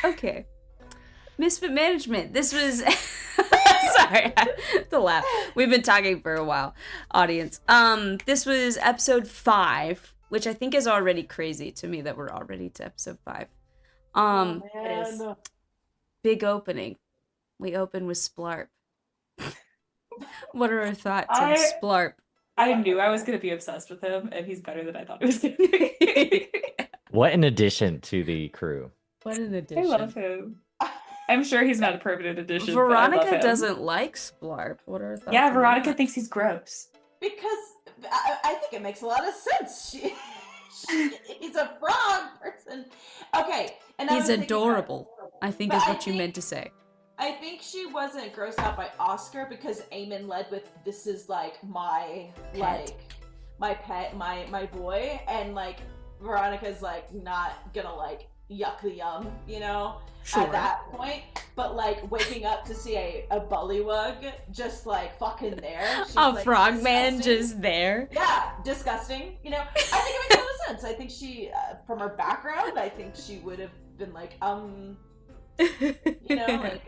Okay. Misfit Management. This was... Sorry, I have to laugh. We've been talking for a while, audience. This was episode 5, which I think is already crazy to me that we're already to episode 5. Oh, It is. man. Big opening. We open with Splarp. What are our thoughts on Splarp? I knew I was going to be obsessed with him, and he's better than I thought he was going to be. What an addition to the crew. What an I addition. love him. I'm sure he's not a permanent addition. Veronica but I love him. doesn't like Splarp. What are her thoughts? Yeah, on Veronica that? thinks he's gross. Because I think it makes a lot of sense. He's a frog person. Okay. And He's adorable, I think is what you meant to say. I think she wasn't grossed out by Oscar because Eamon led with this is like my Pet. like my pet, my boy, and like Veronica's like not gonna like yuck the yum, you know, Sure. at that point. But like waking up to see a bullywug just like fucking there. She's, A like, frogman disgusting. just there. Yeah, disgusting. You know, I think it makes a lot of sense. I think she, from her background, I think she would have been like, you know, like,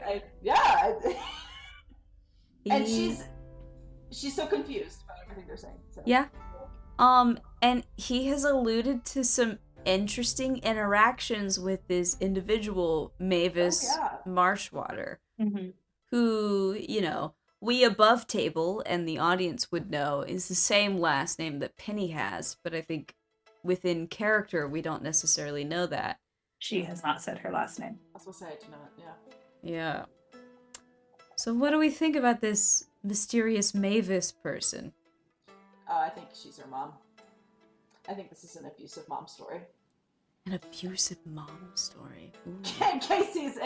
and she's so confused by everything they're saying. So. Yeah. And he has alluded to some interesting interactions with this individual, Mavis Marshwater, who, you know, we above table and the audience would know is the same last name that Penny has, but I think within character we don't necessarily know that. She has not said her last name. I was supposed to say I do not, yeah. Yeah. So what do we think about this mysterious Mavis person? I think she's her mom. I think this is an abusive mom story. An abusive mom story. Ooh. And Casey's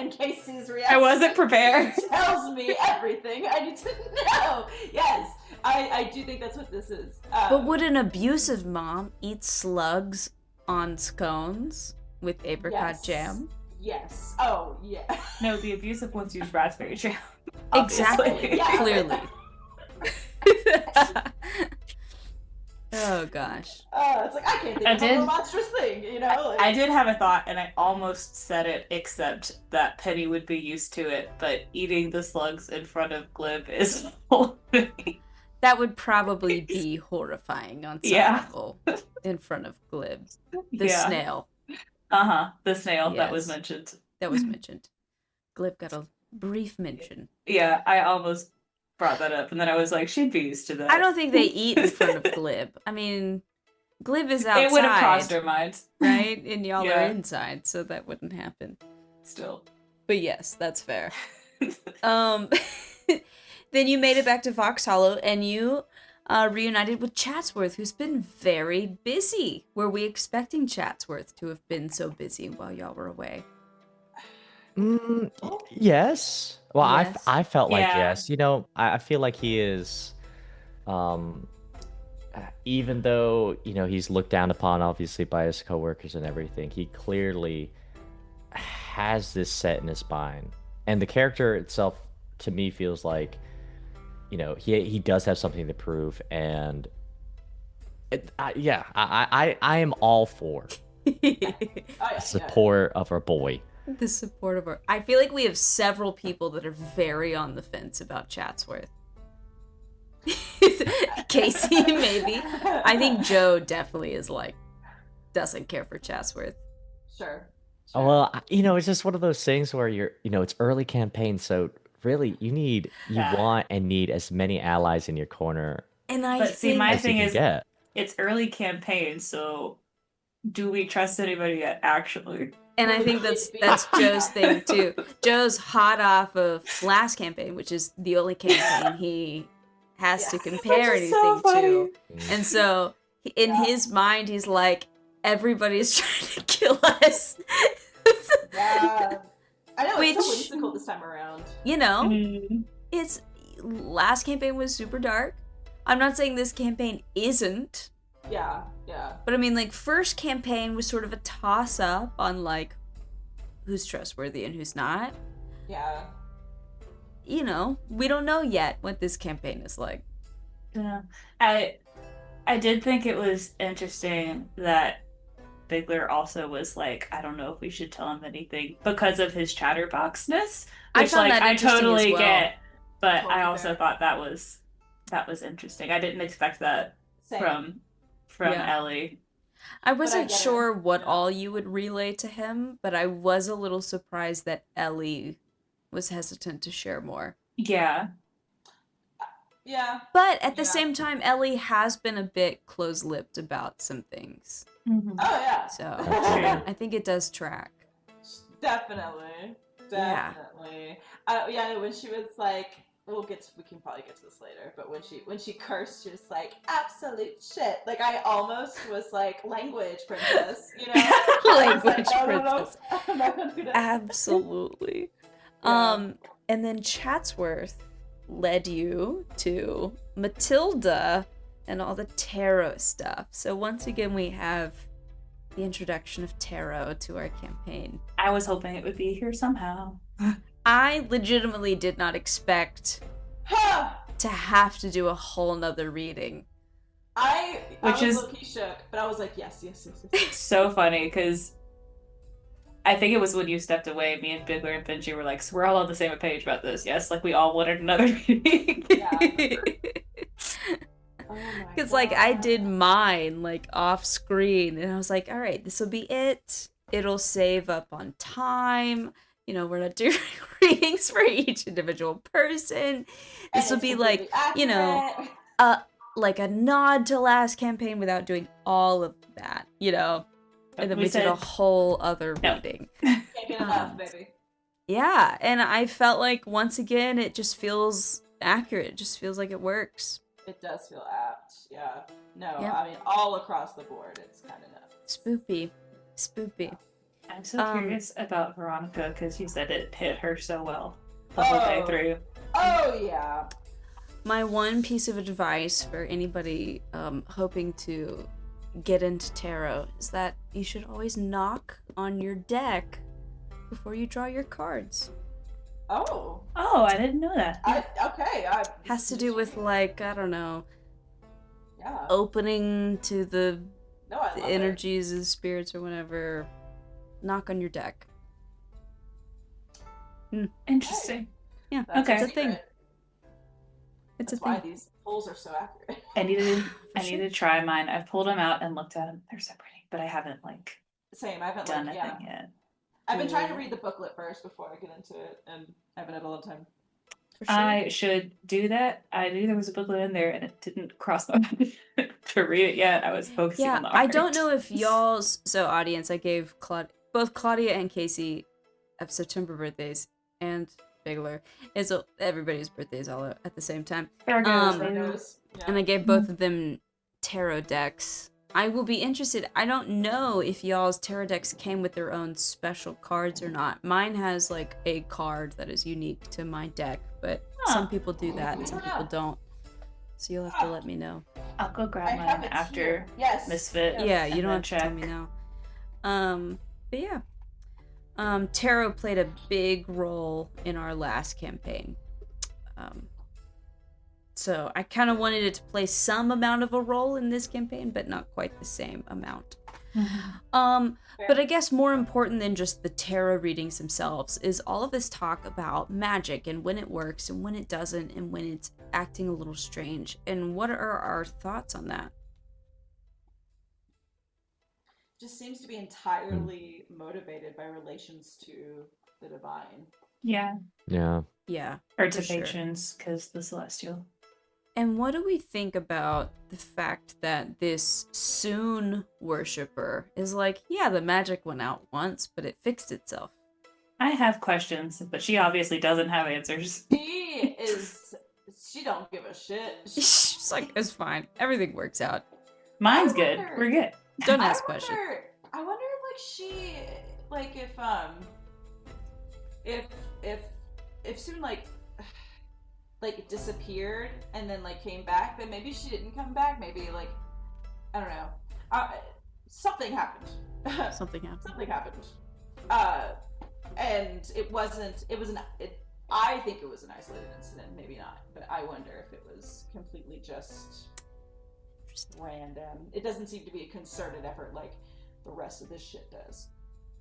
reaction. I wasn't prepared. Tells me everything I need to know. Yes, I do think that's what this is. But would an abusive mom eat slugs on scones with apricot jam? Yes. Oh, yeah. No, the abusive ones use raspberry jam. Exactly. Yeah. Clearly. Oh gosh. It's like I can't think of a more monstrous thing, you know. Like, I did have a thought, and I almost said it, except that Penny would be used to it. But eating the slugs in front of Glib is that would probably be horrifying on some level in front of Glib, the snail. The snail that Yes. was mentioned. That was mentioned. Glib got a brief mention. Yeah, I almost brought that up, and then I was like, she'd be used to that. I don't think they eat in front of Glib. I mean, Glib is outside. It would have crossed her mind. Right? And y'all are inside, so that wouldn't happen. Still. But yes, that's fair. Then you made it back to Fox Hollow, and you reunited with Chatsworth, who's been very busy. Were we expecting Chatsworth to have been so busy while y'all were away? Yes. Well, Yes. I felt like Yeah. yes. You know, I feel like he is, even though, you know, he's looked down upon obviously by his coworkers and everything, he clearly has this set in his spine. And the character itself, to me, feels like, you know, he does have something to prove. And I am all for support of our boy. The support of our... I feel like we have several people that are very on the fence about Chatsworth. Casey, maybe. I think Joe definitely is like, doesn't care for Chatsworth. Sure. Oh, well, you know, it's just one of those things where you're, you know, it's early campaign, so really you want and need as many allies in your corner. And I But see, my as you thing can is, get. it's early campaign, so do we trust anybody yet, actually? And I think that's Joe's thing too. Joe's hot off of last campaign, which is the only campaign he has to compare Which is anything so to. And so in his mind, he's like, everybody's trying to kill us. Yeah. I know, it's so Which- whimsical this time around. You know, Mhm. it's last campaign was super dark. I'm not saying this campaign isn't. Yeah. But I mean, like, first campaign was sort of a toss-up on, like, who's trustworthy and who's not. Yeah. You know, we don't know yet what this campaign is like. Yeah. I did think it was interesting that Bigler also was like, I don't know if we should tell him anything because of his chatterboxness, I which found like that I interesting totally as well. get, but Totally I also fair. thought that was interesting. I didn't expect that Same. from Yeah. Ellie. I wasn't get it. sure what Yeah. all you would relay to him, but I was a little surprised that Ellie was hesitant to share more. Yeah. Yeah. But at the same time, Ellie has been a bit close-lipped about some things. Mm-hmm. Oh yeah. So That's I think it does track. Definitely. Yeah. Yeah, when she was like, we can probably get to this later, but when she cursed, she was like, absolute shit. Like, I almost was like, language princess, you know? Language like, princess. I'm not gonna do that. Absolutely. Yeah. And then Chatsworth led you to Matilda and all the tarot stuff. So once again, we have the introduction of tarot to our campaign. I was hoping it would be here somehow. I legitimately did not expect to have to do a whole nother reading. I was is low-key shook, but I was like, yes. So funny because I think it was when you stepped away, me and Bigler and Benji were like, so we're all on the same page about this. Yes, like we all wanted another reading. Yeah. Because like I did mine like off screen, and I was like, all right, this will be it. It'll save up on time. You know, we're not doing readings for each individual person. This will be like, you know, like a nod to last campaign without doing all of that, you know. And then we did a whole other reading. Can't get enough, baby. Yeah, and I felt like once again it just feels accurate. It just feels like it works. It does feel apt, yeah. No, Yeah. I mean, all across the board, it's kind of nuts. Spoopy. I'm so curious about Veronica because you said it hit her so well the whole day through. Oh, yeah. My one piece of advice for anybody hoping to get into tarot is that you should always knock on your deck before you draw your cards. Oh, I didn't know that. Has to do with like, I don't know, yeah, opening to the the energies of spirits or whatever. Knock on your deck. Interesting. Yeah, okay. It's a thing. It's That's a thing. why these polls are so accurate. I need to try mine. I've pulled them out and looked at them. They're so pretty, but I haven't like Same. I haven't done anything yet. I've been trying to read the booklet first before I get into it, and I haven't had a lot of time. For sure. I should do that. I knew there was a booklet in there, and it didn't cross my mind to read it yet. I was focusing on the art. I don't know if y'all's audience. I gave both Claudia and Casey have September birthdays, and Bigler. And so everybody's birthdays all at the same time. There goes. Yeah. And I gave both of them tarot decks. I will be interested. I don't know if y'all's tarot decks came with their own special cards or not. Mine has like a card that is unique to my deck, but some people do that and some people don't. So you'll have to let me know. I'll go grab mine after Misfit. Yeah, you don't have check. to tell me now. But yeah. Tarot played a big role in our last campaign. So I kind of wanted it to play some amount of a role in this campaign, but not quite the same amount. But I guess more important than just the tarot readings themselves is all of this talk about magic and when it works and when it doesn't and when it's acting a little strange. And what are our thoughts on that? Just seems to be entirely motivated by relations to the divine. Yeah. Or to patrons, because the celestial. And what do we think about the fact that this Soon worshiper is like, yeah, the magic went out once, but it fixed itself? I have questions, but she obviously doesn't have answers. She don't give a shit. She's like, it's fine. Everything works out. Mine's good. We're good. Don't ask questions. I wonder if Soon like disappeared and then like came back, then maybe she didn't come back. Maybe like I don't know. Something happened. Something happened. And I think it was an isolated incident. Maybe not, but I wonder if it was completely just random. It doesn't seem to be a concerted effort. Like the rest of this shit does.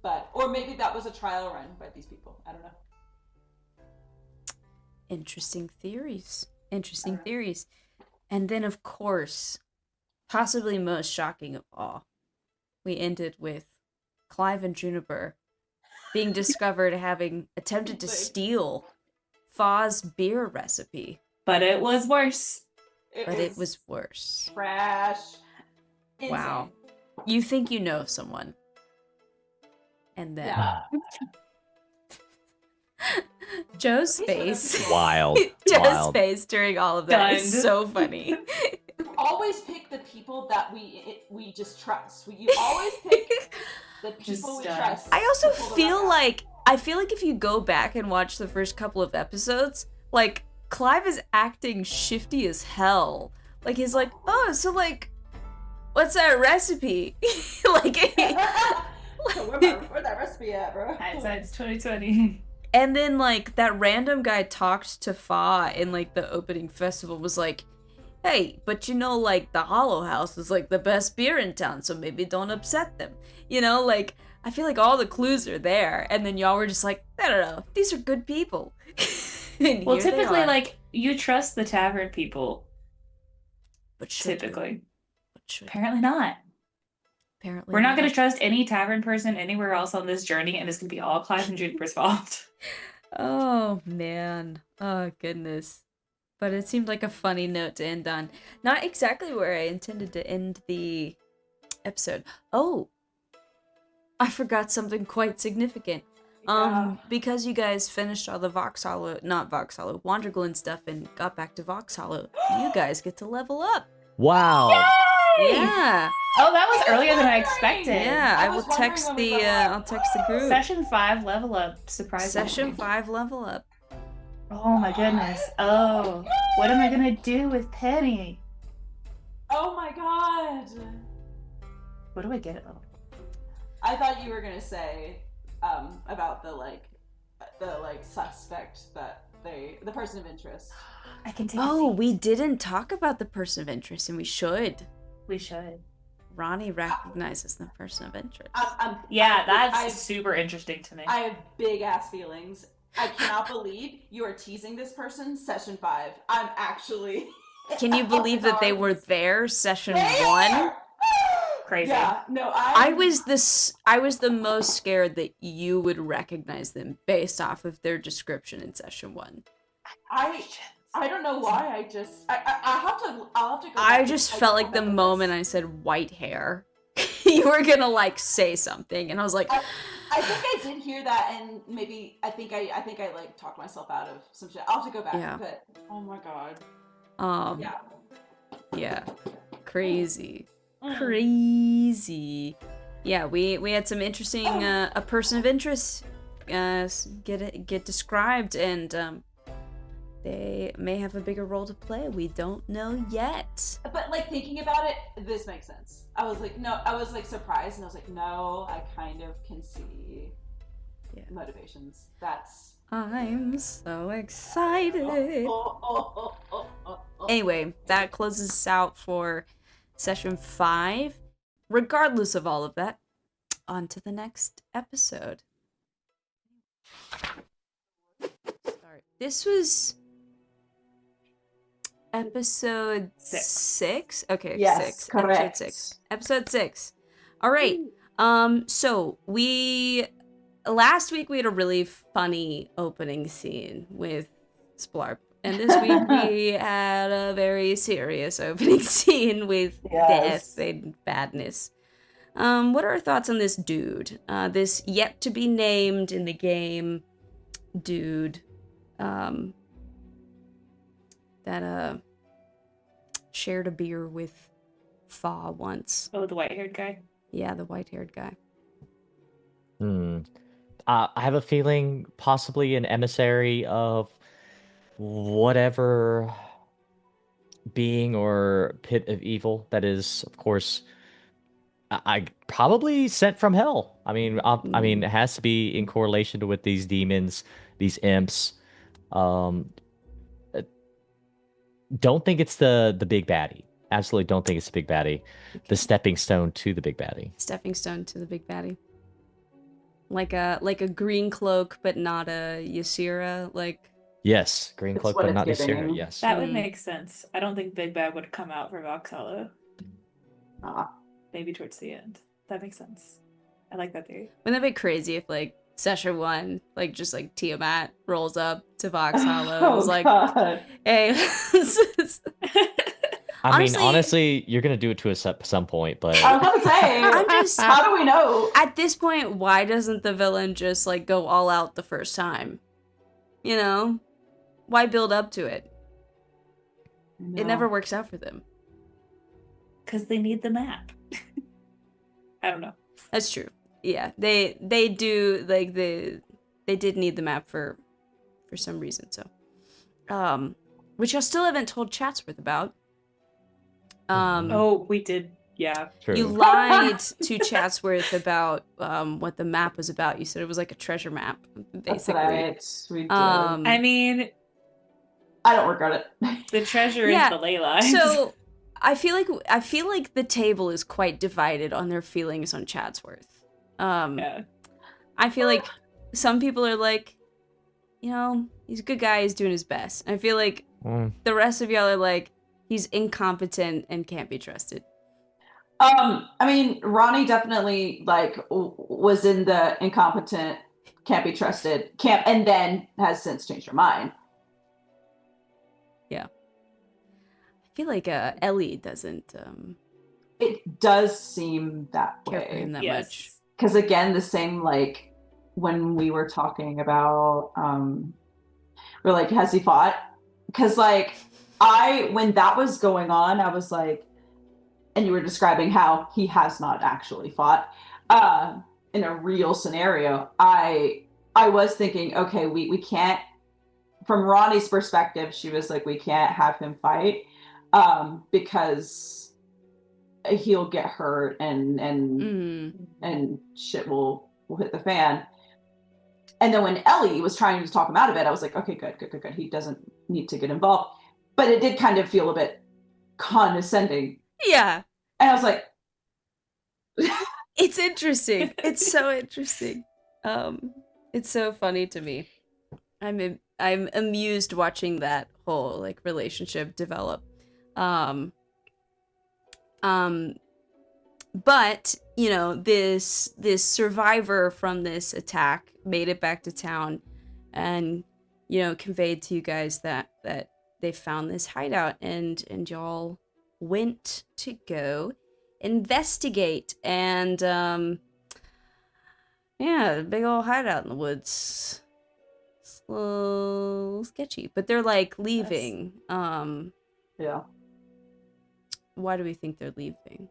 But, or maybe that was a trial run by these people. I don't know. Interesting theories. Interesting theories. And then, of course, possibly most shocking of all, we ended with Clive and Juniper being discovered having attempted to steal Fa's beer recipe. But it was worse. It was worse. Trash. Insane. Wow. You think you know someone. And then Joe's face. Wild. Joe's face during all of that is so funny. You always pick the people that we just trust. You always pick the people we trust. I also feel like if you go back and watch the first couple of episodes, like Clive is acting shifty as hell. Like he's like, oh, so like, what's that recipe? Like, where's that recipe at, bro? Hindsight's 2020. And then like that random guy talked to Fa in like the opening festival, was like, hey, but you know, like the Hollow House is like the best beer in town, so maybe don't upset them. You know, like I feel like all the clues are there, and then y'all were just like, I don't know, these are good people. Well, typically, like you trust the tavern people, but typically, apparently not. Apparently, we're not going to trust any tavern person anywhere else on this journey, and it's going to be all Clive and Juniper's fault. Oh man, oh goodness. But it seemed like a funny note to end on. Not exactly where I intended to end the episode. Oh, I forgot something quite significant. Because you guys finished all the Wanderglen stuff and got back to Vox Hollow, you guys get to level up. Wow. Yay! Yeah. Oh, that was earlier than I expected. Yeah, I will text the I'll text the group. Session 5 level up, surprisingly. Session 5 level up. Oh my goodness. Oh, what am I gonna do with Penny? Oh my god. What do I get at level? I thought you were gonna say about the suspect that the person of interest. I can take. Oh, we didn't talk about the person of interest, and we should. We should. Ronnie recognizes the person of interest. That's super interesting to me. I have big ass feelings. I cannot believe you are teasing this person. Session 5. I'm actually. Can you believe that they were there? Session 1. Crazy. Yeah. No, I was the most scared that you would recognize them based off of their description in session 1. I don't know why. I'll have to go. I just felt like the moment I said white hair, you were gonna like say something, and I was like, I think I did hear that, and maybe I think I like talked myself out of some shit. I'll have to go back. But oh my god. Yeah, crazy. Crazy. Yeah, we had some interesting a person of interest get described, and they may have a bigger role to play. We don't know yet. But like thinking about it, this makes sense. I was like surprised, and I was like, no, I kind of can see motivations. I'm so excited. Anyway, that closes us out for session 5. Regardless of all of that, on to the next episode. This was episode 6? Okay, yes, 6. Correct. Episode 6. All right. So last week we had a really funny opening scene with Splarp. And this week we had a very serious opening scene with death and badness. What are our thoughts on this dude? This yet to be named in the game dude that shared a beer with Fa once. Oh, the white-haired guy? Yeah, the white-haired guy. I have a feeling possibly an emissary of whatever being or pit of evil that is, of course, I probably sent from hell. I mean, it has to be in correlation with these demons, these imps. Don't think it's the big baddie. absolutely don't think it's a big baddie. Okay. The stepping stone to the big baddie. Stepping stone to the big baddie. Like a green cloak, but not a Ysera. Like, Yes, green It's cloak, what but it's not giving. Ysera. Yes. That would make sense. I don't think Big Bad would come out for Vox Hollow. Maybe towards the end. That makes sense. I like that theory. Wouldn't that be crazy if like session 1, like just like Tiamat rolls up to Vox Hollow and was like, God. "Hey." I mean, honestly, you're gonna do it to us at some point, but I was gonna say, I'm just, how do we know? at this point, why doesn't the villain just like go all out the first time? You know? Why build up to it? It never works out for them. Because they need the map. I don't know. That's true. Yeah, they do, like, they did need the map for some reason. So, which I still haven't told Chatsworth about. Oh, we did. Yeah. true. You lied to Chatsworth about what the map was about. You said it was like a treasure map, basically. That's right. We did. I mean, I don't regret it. the treasure is the ley lines. So I feel like the table is quite divided on their feelings on Chatsworth. Yeah. I feel like some people are like, you know, he's a good guy, he's doing his best. I feel like the rest of y'all are like, he's incompetent and can't be trusted. I mean, Ronnie definitely like was in the incompetent, can't be trusted camp, and then has since changed her mind. Yeah, I feel like Ellie doesn't It does seem that care for way him that much. because again, the same like when we were talking about, we're like, has he fought? Because like when that was going on, I was like. And you were describing how he has not actually fought in a real scenario. I was thinking, okay, we can't. From Ronnie's perspective, she was like, we can't have him fight because he'll get hurt and shit will hit the fan. And then when Ellie was trying to talk him out of it, I was like, okay, good. He doesn't need to get involved. But it did kind of feel a bit condescending. Yeah. And I was like, it's interesting. It's so interesting. It's so funny to me. I'm amused watching that whole like relationship develop. But, you know, this survivor from this attack made it back to town and, you know, conveyed to you guys that they found this hideout and y'all went to go investigate, and yeah, big old hideout in the woods. It's a little sketchy, but they're like leaving. yeah. Why do we think they're leaving?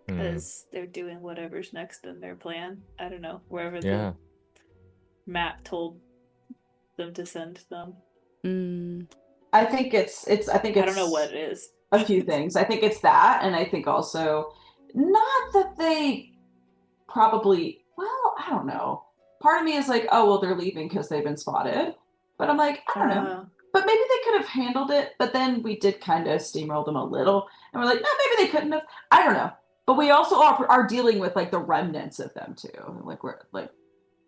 Because they're doing whatever's next in their plan. I don't know, wherever the map told them to send them. I think it's I don't know what it is. A few things. I think it's that, and I think also not that they probably, well, I don't know. Part of me is like, oh well, they're leaving because they've been spotted. But I'm like, I don't know. But maybe they could have handled it, but then we did kind of steamroll them a little, and we're like, no, maybe they couldn't have. I don't know. But we also are dealing with like the remnants of them too. Like we're like,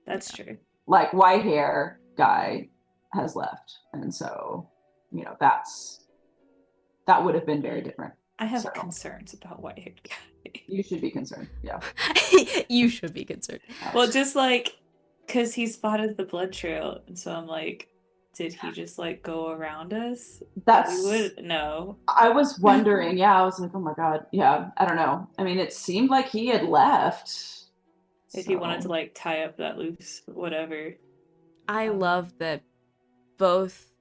that's true. Like white hair guy has left, and so you know that would have been very different. I have concerns about white haired guy. You should be concerned. Yeah. You should be concerned. Well, just like because he spotted the blood trail, and so I'm like, did he just like go around us? That's we would no. I was wondering. Yeah, I was like, oh my god. Yeah, I don't know. I mean, it seemed like he had left. If he wanted to like tie up that loose, whatever. I love that both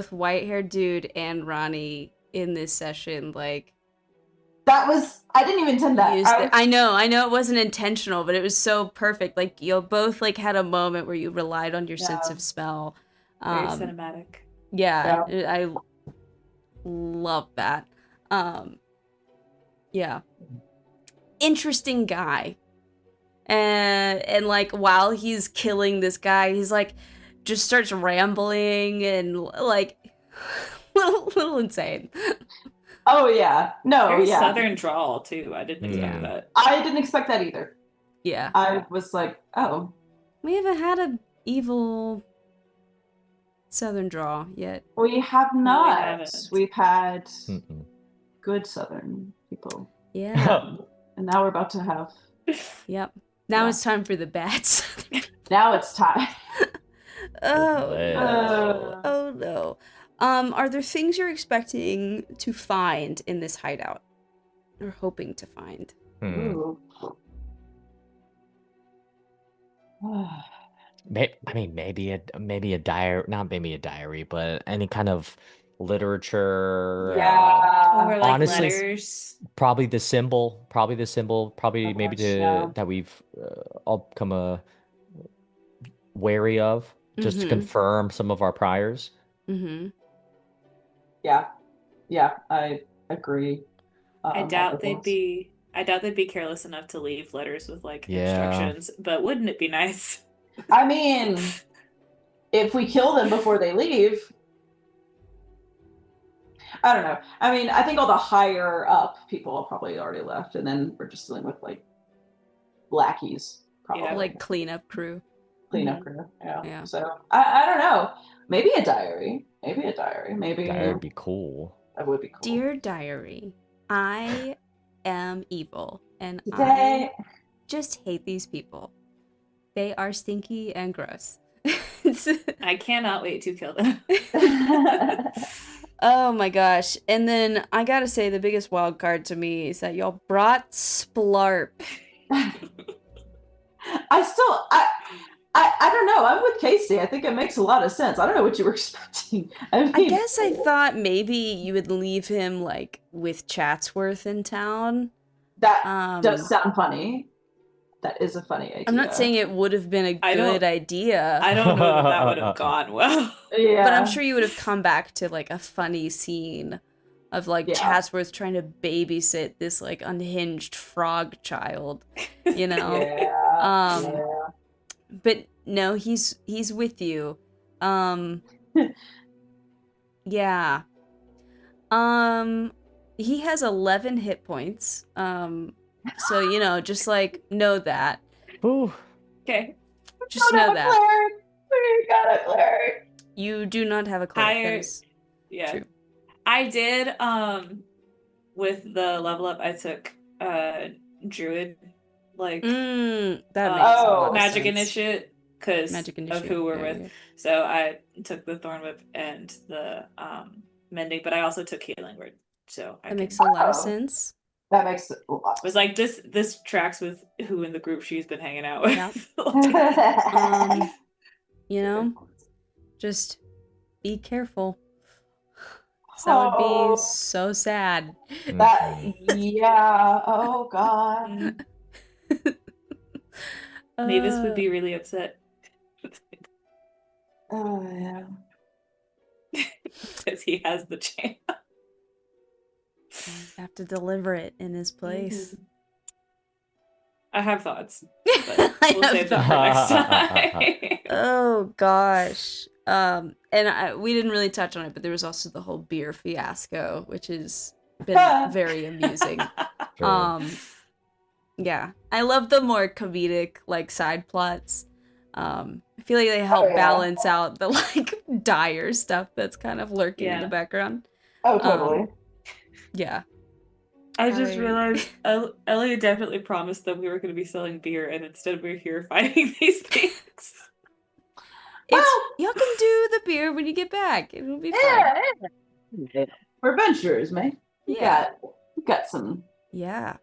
white-haired dude and Ronnie in this session, like, that was, I didn't even intend that. I know it wasn't intentional, but it was so perfect. Like, you both like had a moment where you relied on your sense of smell. Very cinematic. Yeah, I love that. Yeah, interesting guy. And like while he's killing this guy, he's like just starts rambling and like little insane. Oh yeah, no, Very yeah. southern drawl too. I didn't expect that. I didn't expect that either. Yeah. I was like, oh. We haven't had a evil southern draw yet. We have No, we not. haven't. We've had Mm-mm. good southern people. Yeah. And now we're about to have. Yep. Now Yeah. it's time for the bats. Now it's time. Oh Goodness. no. Oh no. Are there things you're expecting to find in this hideout? Or hoping to find? Ooh. I mean, maybe a diary, not maybe a diary, but any kind of literature. Yeah. Or like honestly, letters. Probably the symbol. Probably maybe Yeah. that we've all become wary of, just to confirm some of our priors. Mm-hmm. Yeah. Yeah, I agree. I doubt they'd be careless enough to leave letters with like instructions, but wouldn't it be nice? I mean, if we kill them before they leave, I don't know. I mean, I think all the higher up people have probably already left, and then we're just dealing with like lackeys, probably. Yeah. Like cleanup crew. Cleanup crew. Yeah. Yeah. So I don't know. Maybe a diary. Maybe That would be cool. That would be cool. Dear diary, I am evil, and Today, I just hate these people. They are stinky and gross. I cannot wait to kill them. Oh my gosh. And then I gotta say, the biggest wild card to me is that y'all brought Splarp. I don't know. I'm with Casey. I think it makes a lot of sense. I don't know what you were expecting. I guess I thought maybe you would leave him like with Chatsworth in town. That does sound funny. That is a funny idea. I'm not saying it would have been a good idea. I don't know that would have gone well. Yeah. But I'm sure you would have come back to like a funny scene of like Chatsworth trying to babysit this like unhinged frog child, you know? Yeah. But no, he's with you. Yeah. He has 11 hit points. So, you know, just like know that. Ooh. Okay. Just know that. We got a cleric. You do not have a cleric. Yeah. True. I did with the level up I took druid like that makes a lot of magic sense. initiate because of who we're with. Yeah. So I took the thorn whip and the mending, but I also took healing word. So that makes a lot of sense. That makes a lot. It was like this tracks with who in the group she's been hanging out with. Yeah. You know, just be careful. That would be so sad. Yeah. Oh God. Mavis would be really upset. Oh yeah. Because he has the chance. You have to deliver it in his place. I have thoughts, but we'll save them for next time. Oh gosh. And we didn't really touch on it, but there was also the whole beer fiasco, which has been very amusing. Yeah, I love the more comedic like side plots. I feel like they help balance out the like dire stuff that's kind of lurking in the background. Oh, totally. Yeah. I just realized Elliot definitely promised that we were going to be selling beer, and instead we're here fighting these things. Y'all can do the beer when you get back. It'll be fun. Yeah. We're adventurers, man. We got some. Yeah.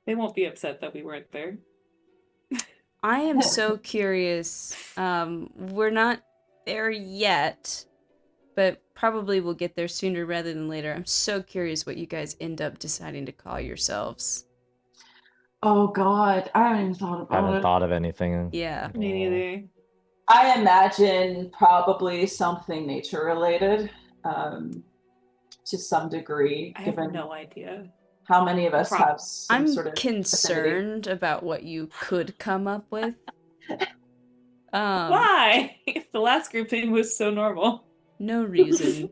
They won't be upset that we weren't there. I am so curious. We're not there yet, but probably we'll get there sooner rather than later. I'm so curious what you guys end up deciding to call yourselves. Oh God, I haven't even thought about it. I haven't thought of anything. Yeah. Me neither. I imagine probably something nature related, to some degree. I have no idea. How many of us have some sort of concerned about what you could come up with. Why? The last group thing was so normal. No reason.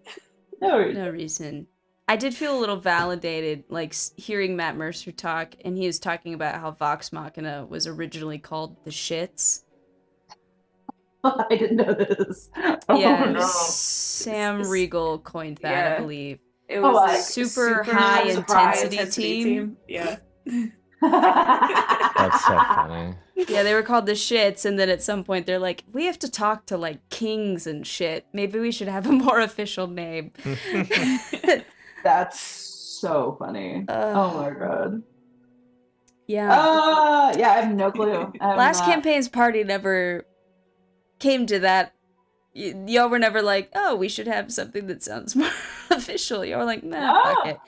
No reason. I did feel a little validated, like hearing Matt Mercer talk, and he was talking about how Vox Machina was originally called the Shits. I didn't know this. Yeah, Oh no. Sam Riegel coined that, I believe. It was like super high intensity team. Yeah. That's so funny. Yeah, they were called the Shits, and then at some point they're like, we have to talk to like kings and shit. Maybe we should have a more official name. That's so funny. Oh my god. Yeah. Yeah, I have no clue. Last campaign's party never came to that. Y'all were never like, oh, we should have something that sounds more official. Y'all were like, nah, fuck it.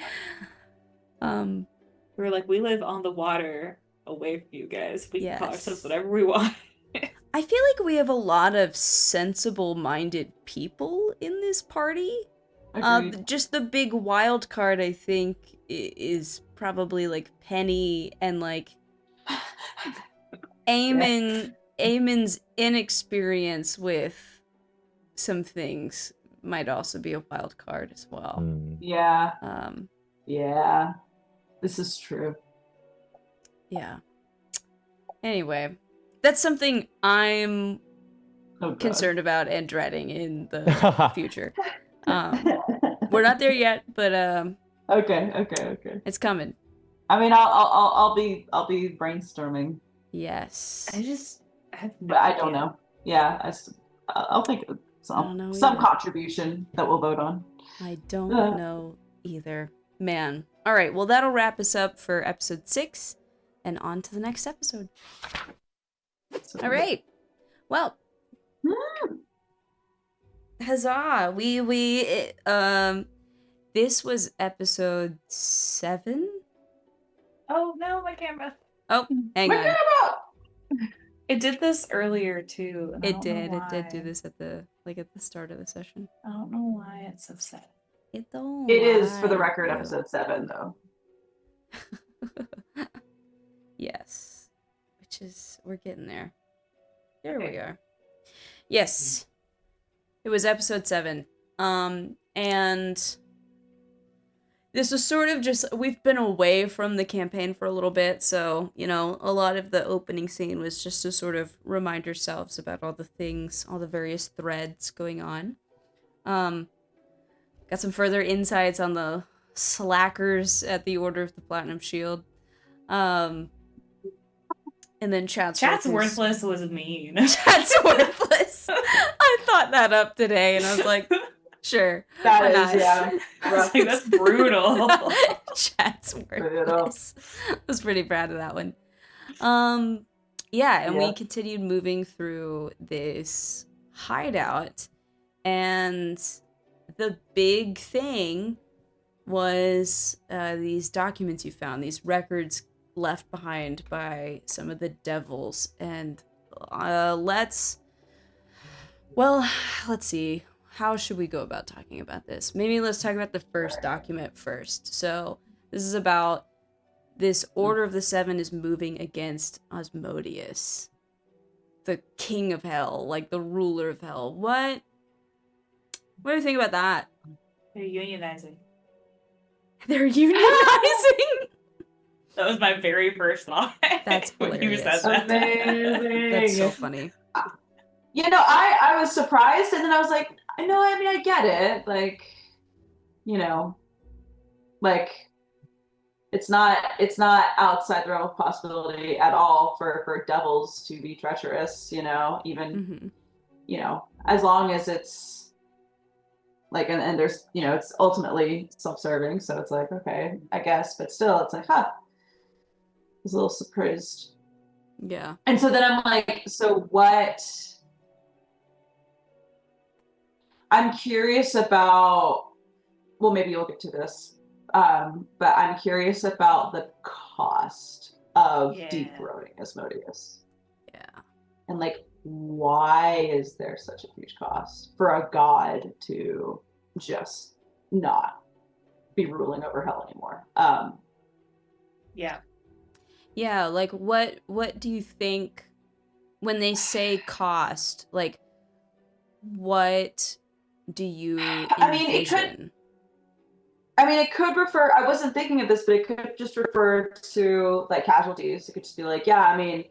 We were like, we live on the water away from you guys. We can call Yes. ourselves whatever we want. I feel like we have a lot of sensible-minded people in this party. Just the big wild card, I think, is probably like Penny and like Eamon's inexperience with some things might also be a wild card as well. Yeah. Yeah. This is true. Yeah. Anyway, that's something I'm concerned about and dreading in the future. We're not there yet, but Okay. it's coming. I mean, I'll be brainstorming. Yes. But I don't know. Yeah, I'll think of some contribution that we'll vote on. I don't know either. Man. All right. Well, that'll wrap us up for episode 6, and on to the next episode. All right. Well. Huzzah! This was episode 7. Oh no, my camera. Oh, hang on. Camera! It did this earlier too. It did do this at the start of the session. I don't know why it's upset. It is, for the record, episode 7 though. Yes. We're getting there. There we are. Yes. It was episode 7. And this was sort of just, we've been away from the campaign for a little bit, so, a lot of the opening scene was just to sort of remind ourselves about all the things, all the various threads going on. Got some further insights on the slackers at the Order of the Platinum Shield. And then Chat's worthless was mean. Chat's worthless. I thought that up today, and I was like, sure. That is, yeah. That's brutal. Chat's worthless. I was pretty proud of that one. We continued moving through this hideout, and the big thing was these documents you found, these records left behind by some of the devils, and let's see, how should we go about talking about this? Maybe let's talk about the first document first. So this is about this Order of the Seven is moving against Asmodeus, the king of hell, like the ruler of hell. What do you think about that? They're unionizing. That was my very first thought. That's hilarious. When you said that. Amazing. That's so funny. I was surprised, and then I was like, I get it. Like, it's not outside the realm of possibility at all for devils to be treacherous, even, as long as it's like, and there's, it's ultimately self-serving. So it's like, okay, I guess, but still it's like, I was a little surprised. Yeah. And so then I'm like, so what? I'm curious about, well, maybe you'll get to this, but I'm curious about the cost of dethroning Asmodeus. Yeah. And like, why is there such a huge cost for a god to just not be ruling over hell anymore? Yeah, like what do you think when they say cost? Like, what do you envision? I mean, it could refer, I wasn't thinking of this, but it could just refer to like casualties. It could just be like, yeah, I mean,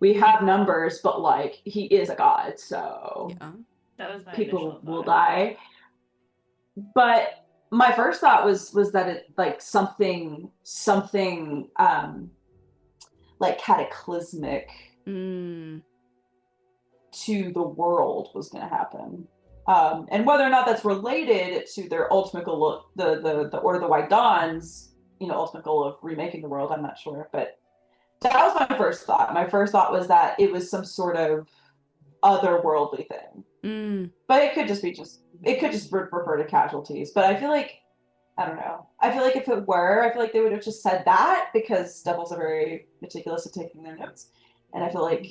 we have numbers, but like he is a god, so Yeah. That was my people initial will thought. die. But my first thought was that it like something like cataclysmic Mm. to the world was going to happen. And whether or not that's related to their ultimate goal, the Order of the White Dawn's, ultimate goal of remaking the world, I'm not sure. But that was my first thought. My first thought was that it was some sort of otherworldly thing. Mm. But it could just refer to casualties. But I feel like, I don't know. I feel like if it were, I feel like they would have just said that, because devils are very meticulous at taking their notes. And I feel like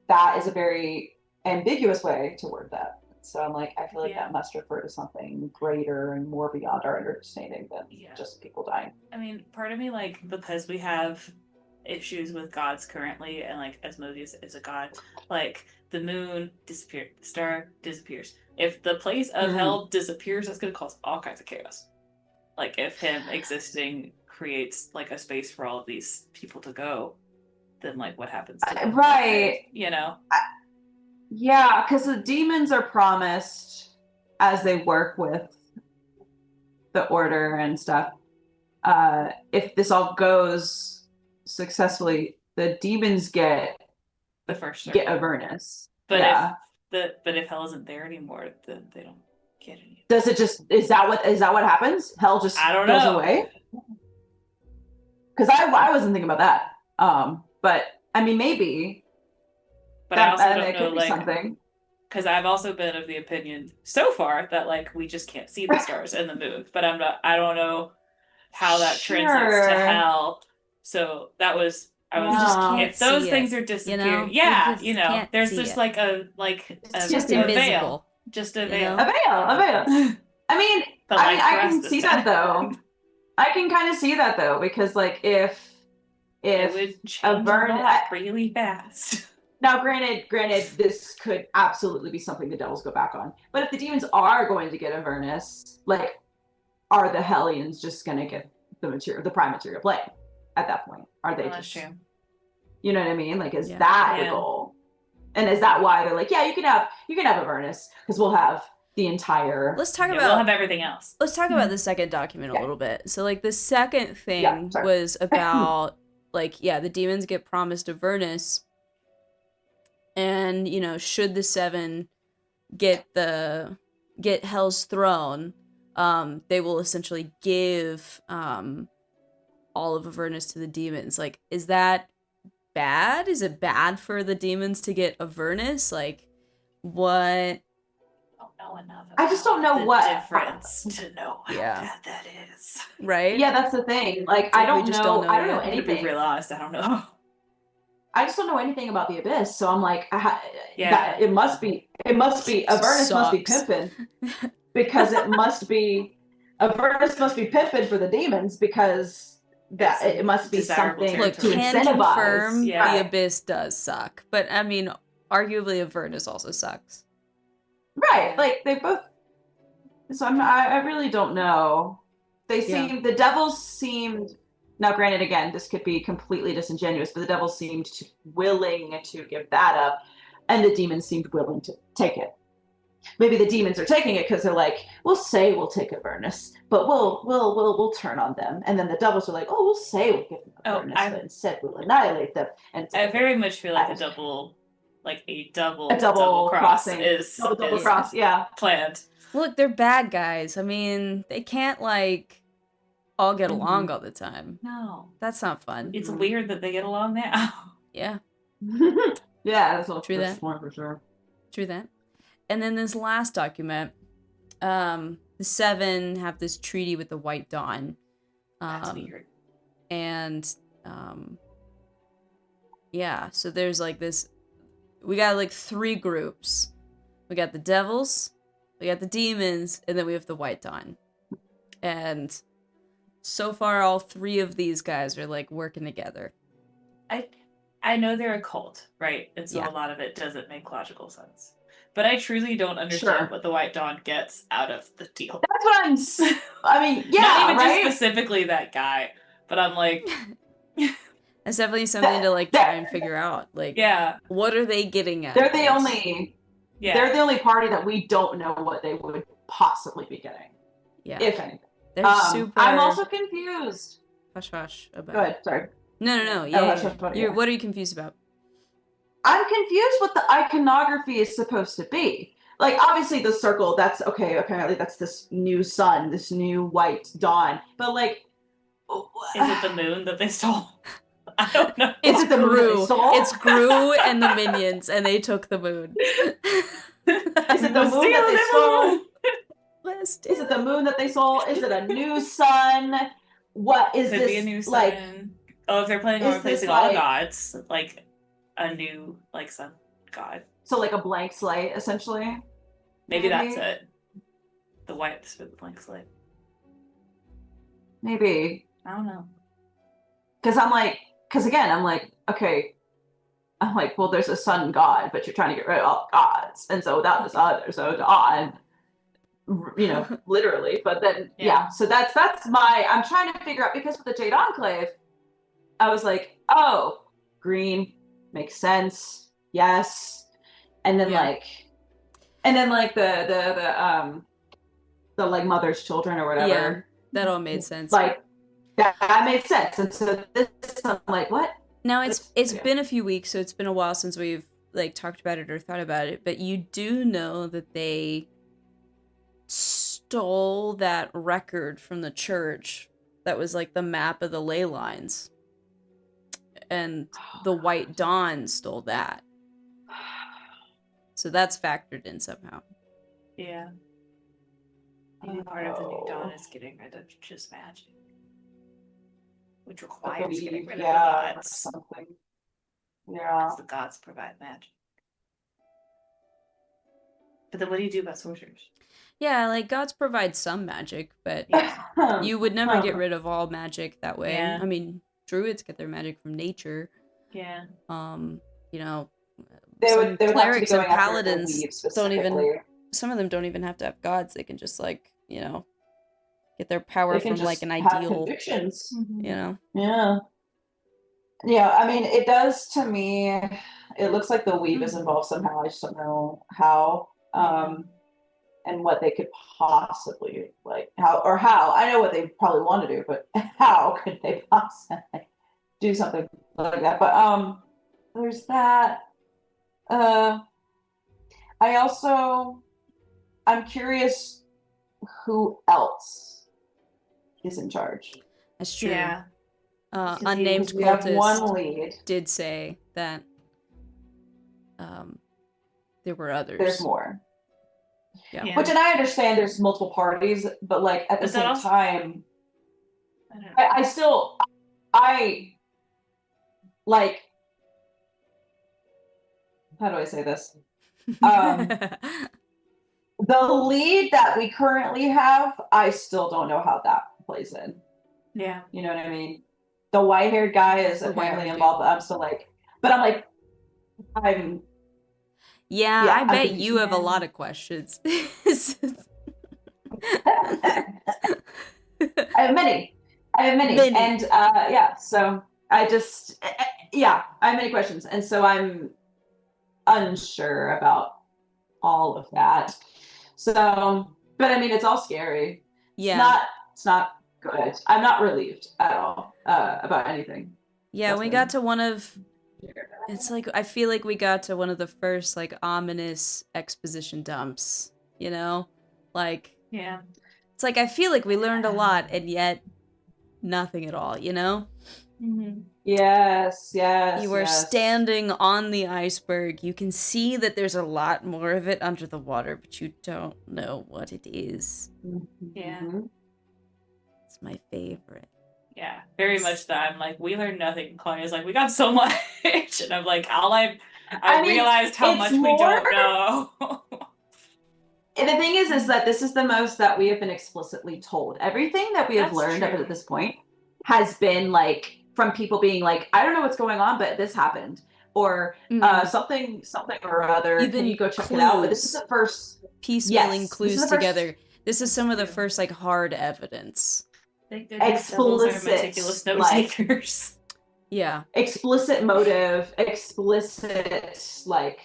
that is a very ambiguous way to word that. So I'm like, I feel like that must refer to something greater and more beyond our understanding than just people dying. I mean, part of me, like, because we have issues with gods currently, and like Asmodeus is a god, like the moon disappeared, the star disappears. If the place of hell disappears, that's going to cause all kinds of chaos. Like, if him existing creates like a space for all of these people to go, then like what happens to them? Right. Yeah, because the demons are promised as they work with the order and stuff. If this all goes successfully, the demons get the first get Avernus. But if hell isn't there anymore, then they don't get any. Does it just is that what happens? Hell just goes away? Because I wasn't thinking about that. But I mean, maybe. But I also don't know, like, something. Because I've also been of the opinion so far that like we just can't see the stars and the moon. But I don't know how that translates to hell. So that was if those things are disappearing, there's just like it's just invisible. Veil. Just a veil. A veil. I mean, I can see that though. I can kind of see that though, because like if it would change a lot really fast. Now, granted, this could absolutely be something the devils go back on. But if the demons are going to get Avernus, like, are the Hellions just going to get the prime material plane at that point? Are they just? True. You know what I mean? Like, is that the goal? And is that why they're like, yeah, you can have Avernus, because we'll have the entire. Let's talk about. We'll have everything else. Let's talk about the second document a little bit. So, like, the second thing was about like, the demons get promised Avernus. And, should the seven get Hell's throne, they will essentially give all of Avernus to the demons. Like, is that bad? Is it bad for the demons to get Avernus? Like, what? I don't know enough. I just don't know what difference to know how bad that is. Right? Yeah, that's the thing. Like, I don't know anything. To be real honest, I don't know. I just don't know anything about the Abyss, so I'm like, it must be Avernus must be pimping, because Avernus must be pimping for the demons, because it must be something to can incentivize. Confirm the Abyss does suck, but I mean, arguably Avernus also sucks. Right, like they both. So I really don't know. The devils seemed. Now, granted, again, this could be completely disingenuous, but the devils seemed willing to give that up, and the demons seemed willing to take it. Maybe the demons are taking it because they're like, we'll say we'll take Avernus, but we'll turn on them, and then the devils are like, oh, we'll say we'll give them Avernus, but instead we'll annihilate them. And I very much feel like a double crossing is planned. Look, they're bad guys. I mean, they can't like. All get along all the time. No. That's not fun. It's weird that they get along now. Yeah. That's all true. That for sure. True that. And then this last document, the Seven have this treaty with the White Dawn. That's weird. And so there's like this. We got like three groups. We got the devils, we got the demons, and then we have the White Dawn. And so far, all three of these guys are like working together. I know they're a cult, right? And so a lot of it doesn't make logical sense. But I truly don't understand Sure. what the White Dawn gets out of the deal. That's what I mean, yeah, Not even right? just specifically that guy, but I'm like, That's definitely something to like try and figure out. Like, yeah, what are they getting at? they're the only party that we don't know what they would possibly be getting. Yeah. If anything. They're super. I'm also confused. Hush about. Go ahead, sorry. No. Yeah. Yeah. What are you confused about? I'm confused what the iconography is supposed to be. Like, obviously, the circle, that's okay. Apparently, that's this new sun, this new white dawn. But, like, is it the moon that they stole? I don't know. It's the moon that they stole? It's Gru and the minions, and they took the moon. Is it the moon that they stole? Is it the moon that they stole? Is it a new sun? What is Could this? Be a new sun. Like, oh, if they're planning on replacing all gods, like a new like sun god. So like a blank slate, essentially. Maybe that's it. The blank slate. Maybe. I don't know. Because I'm like, okay. I'm like, well, there's a sun god, but you're trying to get rid of all gods, and so without this other, so dawn. You know, literally, but then so that's I'm trying to figure out, because with the Jade Enclave, I was like, oh, green makes sense, yes, and then like the like mother's children or whatever, that all made sense. Like that made sense, and so this I'm like, what? Now it's been a few weeks, so it's been a while since we've like talked about it or thought about it, but you do know that they stole that record from the church that was like the map of the ley lines, and the White Dawn stole that, so that's factored in somehow. Yeah, maybe part of the New Dawn is getting rid of just magic, which requires getting rid of the gods. Something. Yeah, the gods provide magic. But then what do you do about sorcerers? Yeah, like gods provide some magic, but you would never get rid of all magic that way. Yeah. I mean, druids get their magic from nature. Yeah. You know, they would clerics and have to paladins don't even. Some of them don't even have to have gods. They can just like, you know, get their power from like an ideal. Convictions. You know. Yeah. Yeah, I mean, it does to me. It looks like the weave is involved somehow. I just don't know how. And what they could possibly how I know what they probably want to do, but how could they possibly do something like that? But there's that. I'm curious who else is in charge. That's true. Yeah. Unnamed we have one cultist lead. did say that there were others. There's more. Yeah. Which, and I understand there's multiple parties, but like at the same time, I still like, how do I say this? The lead that we currently have, I still don't know how that plays in. Yeah. You know what I mean? The white-haired guy is apparently involved, but I'm still like, Yeah, I bet you have a lot of questions. I have many. And so I just I have many questions, and so I'm unsure about all of that. So, but I mean, it's all scary. Yeah, it's not good. I'm not relieved at all about anything. Yeah, we got to one of. It's like I feel like we got to one of the first like ominous exposition dumps, you know? Like it's like I feel like we learned a lot and yet nothing at all, you know? Mm-hmm. Yes. You are standing on the iceberg. You can see that there's a lot more of it under the water, but you don't know what it is. Yeah. It's my favorite. Yeah, very much that. I'm like, we learned nothing. And Claudia's like, we got so much. And I'm like, I realized how much we don't know. And the thing is that this is the most that we have been explicitly told. Everything that we have learned up at this point has been like from people being like, I don't know what's going on, but this happened. or something or other. Even can you go check clues. it out? But this is the first piecemealing clues together. This is some of the first like hard evidence. Explicit, meticulous note takers. Yeah. Explicit motive, explicit like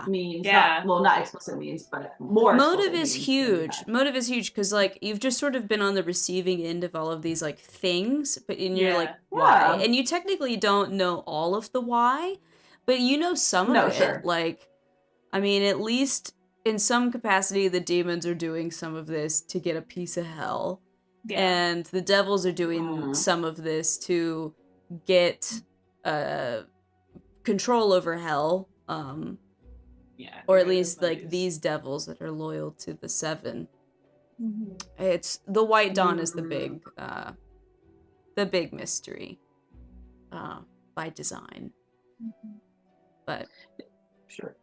means. Yeah. Not explicit means, but more. Motive is huge. Motive is huge because like you've just sort of been on the receiving end of all of these like things, but you're like why, and you technically don't know all of the why, but you know some of it. Sure. Like, I mean, at least in some capacity, the demons are doing some of this to get a piece of hell, and the devils are doing some of this to get control over hell. Or at least like these devils that are loyal to the seven. It's the White Dawn is the big mystery, by design. But sure,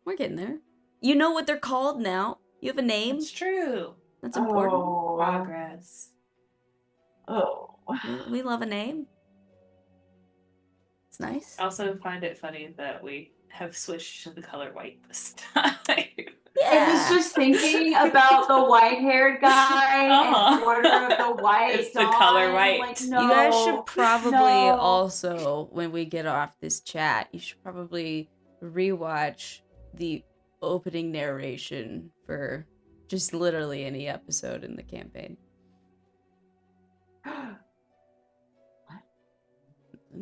we're getting there. You know what they're called now. You have a name. It's true. That's important. Progress. We love a name. It's nice. I also find it funny that we have switched to the color white this time. I was just thinking about the white-haired guy and Order of the White It's Dawn. the color white. Like, no, you guys should probably also, when we get off this chat, you should probably rewatch the opening narration for just literally any episode in the campaign. What?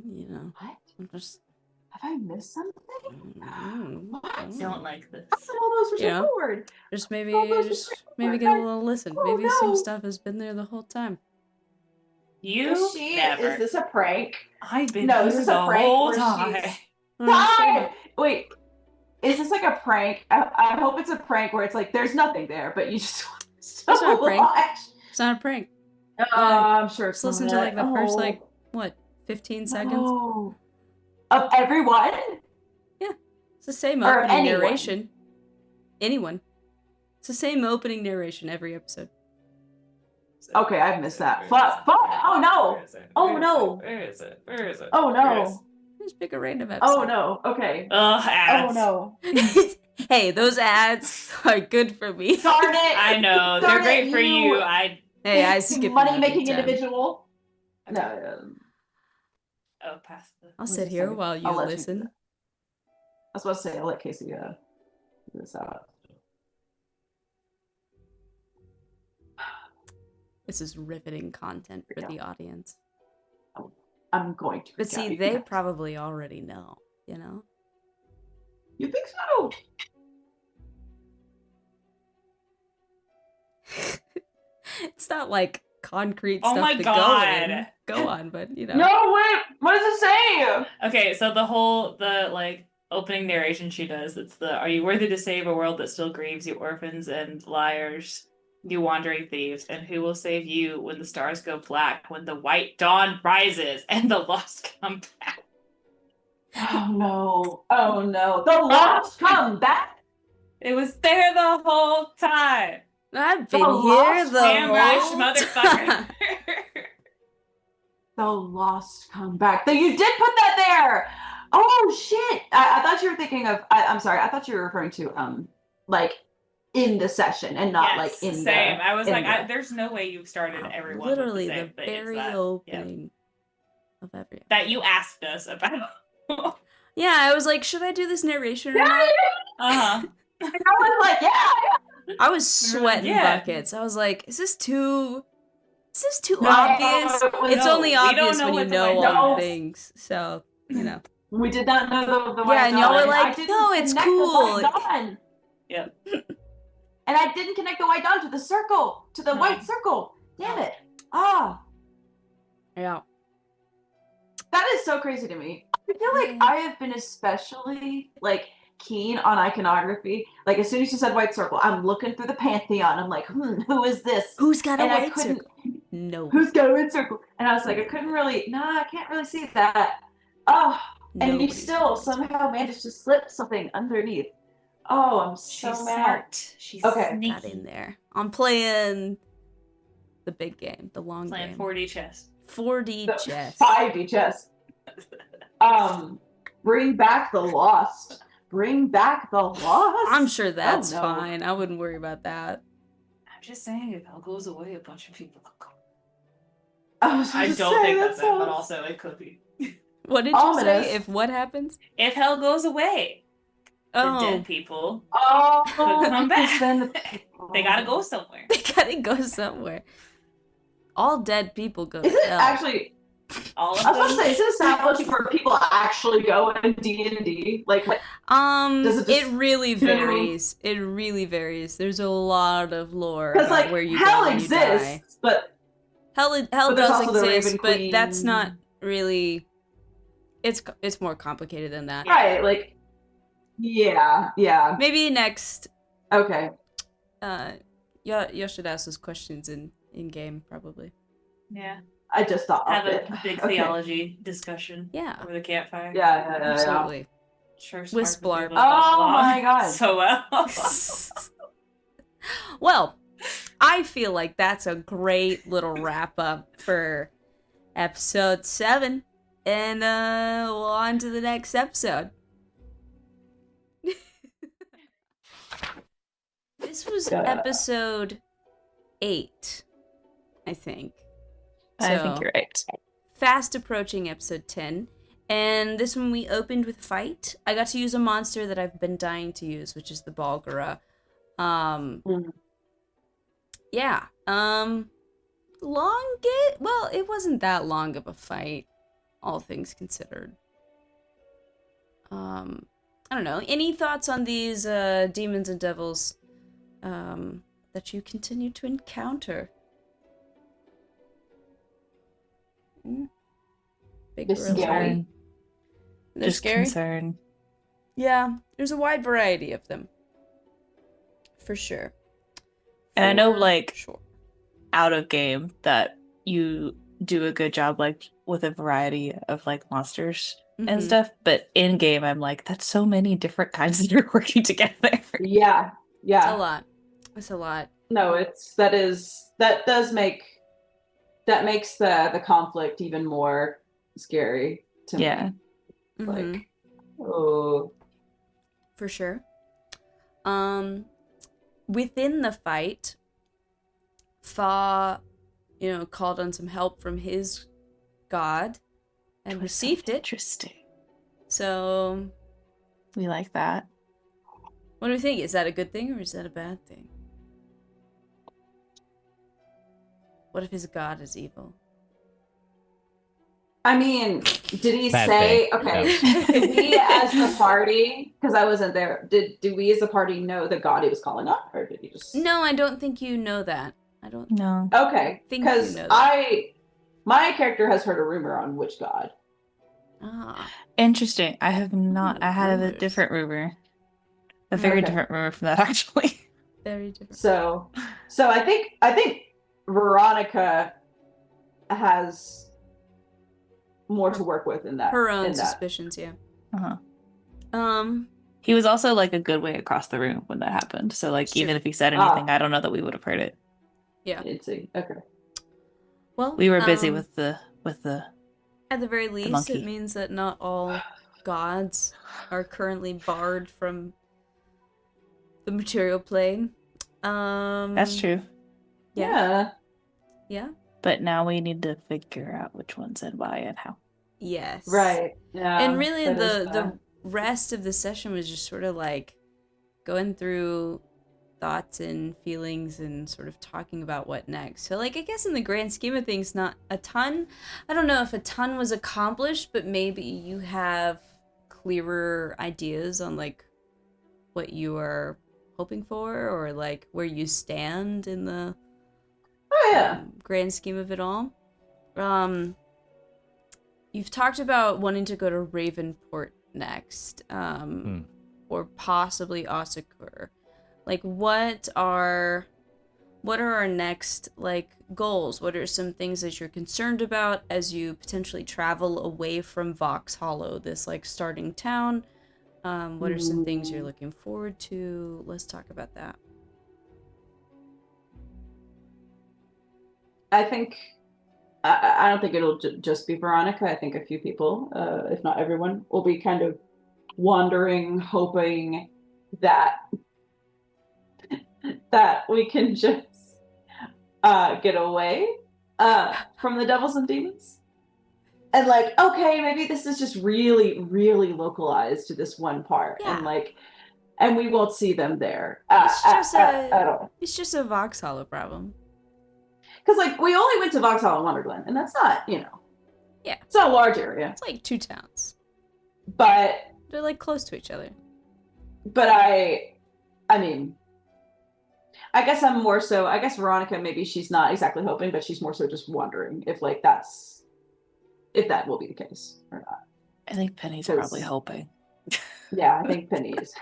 You know. What? I'm just... Have I missed something? What? I don't like this. All those were so forward. Just maybe get a little listen. Maybe some stuff has been there the whole time. Never. Is this a prank? I've been here the whole time. Wait, is this like a prank? I hope it's a prank where it's like there's nothing there, but you just It's not a prank. It's not a prank. I'm sure it's just listen to like the first 15 seconds. Of everyone? Yeah. It's the same opening narration. Anyone. It's the same opening narration every episode. Okay, I've missed that. Fuck. Oh no. Oh no. Where is it? Oh no. Just pick a random episode. Oh no. Okay. Ads. Oh no. Hey, those ads are good for me. Darn it. I know. They're great for you. I skip money making individual. No. Oh, past the... I'll sit here while you listen. I was about to say, I'll let Casey do this out. This is riveting content for the audience. I'm going to. But see, they probably already know, you know? You think so? It's not like concrete stuff my to God. go on, but you know. No, wait, what does it say? Okay, so the opening narration she does, it's are you worthy to save a world that still grieves, you orphans and liars, you wandering thieves, and who will save you when the stars go black, when the white dawn rises and the lost come back? Oh no. The lost come back? It was there the whole time. I've been here the whole motherfucker. The lost come back. You did put that there. Oh shit! I thought you were thinking of. I'm sorry. I thought you were referring to like in the session and not like in the. Same. I was like, there's no way you started everyone. Literally with the very opening of every that you asked us about. Yeah, I was like, should I do this narration or not? I was like, yeah. I was sweating buckets. I was like, is this too obvious? It's only obvious when you know all the things. So, you know. We did not know the white dawn. And y'all were like, no, it's cool. Yeah. And I didn't connect the white dawn to the circle, to the white circle. Damn it. Yeah. That is so crazy to me. I feel like I have been especially like keen on iconography. Like as soon as you said white circle, I'm looking through the pantheon. I'm like, who is this? Who's got a white circle? No. Who's got a white circle? And I was like, I can't really see that. Oh, and you still somehow managed to slip something underneath. Oh, I'm so mad. She's sneaky. Got in there. I'm playing the big game, the long game. 4D chess. 4D chess. 5D chess. bring back the lost. Bring back the lost. I'm sure that's fine. I wouldn't worry about that. I'm just saying, if hell goes away, a bunch of people will come. I don't think that's it, but also it could be. What did you say? If what happens? If hell goes away, the dead people could come back. They gotta go somewhere. They gotta go somewhere. All dead people go to hell. Is it actually... All of I was about to say, is it established where people actually go in D&D? Like, what? It really varies. It really varies. There's a lot of lore about like, where you hell go when exists, you die. but hell does exist, but that's not really. It's more complicated than that. Right? Like, yeah. Maybe next. Okay. You should ask those questions in game probably. Yeah. I just thought have a big theology discussion. Yeah. Over the campfire. Yeah. Absolutely. Sure. Whisper. Oh my god. So well. Well, I feel like that's a great little wrap up for episode 7. And we'll on to the next episode. This was episode 8, I think. So, I think you're right. Fast approaching episode 10. And this one we opened with fight. I got to use a monster that I've been dying to use, which is the Balgara. Yeah. Well, it wasn't that long of a fight, all things considered. I don't know. Any thoughts on these demons and devils that you continue to encounter? Big scary. They're scary. Concern. Yeah, there's a wide variety of them. For sure. And I know, like, out of game that you do a good job, like, with a variety of, like, monsters and stuff. But in game, I'm like, that's so many different kinds that are working together. Yeah. It's a lot. No, that makes the conflict even more scary to me. Like, oh. For sure. Within the fight, Fa, called on some help from his god and received it. Interesting. So we like that. What do we think? Is that a good thing or is that a bad thing? What if his god is evil? I mean, did he Bad say, thing. okay, No. did we as the party, because I wasn't there, do we as the party know the god he was calling on? Or did he just... No, I don't think you know that. I don't know. Okay, because you know my character has heard a rumor on which god. Ah. Interesting. I have not. I had a different rumor. A very different rumor from that, actually. Very different. So I think Veronica has more to work with in that. Her own suspicions, yeah. He was also like a good way across the room when that happened. So like even if he said anything, I don't know that we would have heard it. Yeah. I'd see. Okay. Well, we were busy with the at the very least, it means that not all gods are currently barred from the material plane. That's true. Yeah. But now we need to figure out which ones and why and how. Yes. Right. Yeah. And really the rest of the session was just sort of like going through thoughts and feelings and sort of talking about what next. So like I guess in the grand scheme of things, not a ton. I don't know if a ton was accomplished, but maybe you have clearer ideas on like what you are hoping for or like where you stand in the grand scheme of it all. You've talked about wanting to go to Ravenport next, or possibly Ossicur. Like, what are our next like goals? What are some things that you're concerned about as you potentially travel away from Vox Hollow, this like starting town? What are some things you're looking forward to? Let's talk about that. I think I don't think it'll just be Veronica. I think a few people, if not everyone, will be kind of wandering, hoping that we can just get away from the devils and demons. And like, okay, maybe this is just really, really localized to this one part, and we won't see them there at all. It's just a Vauxhall problem. Because like we only went to Vauxhall and Wonderland, and that's not, it's not a large area. It's like 2 towns, but they're like close to each other. But I mean, I guess I'm more so. I guess Veronica, maybe she's not exactly hoping, but she's more so just wondering if like if that will be the case or not. I think Penny's probably hoping. Yeah, I think Penny is.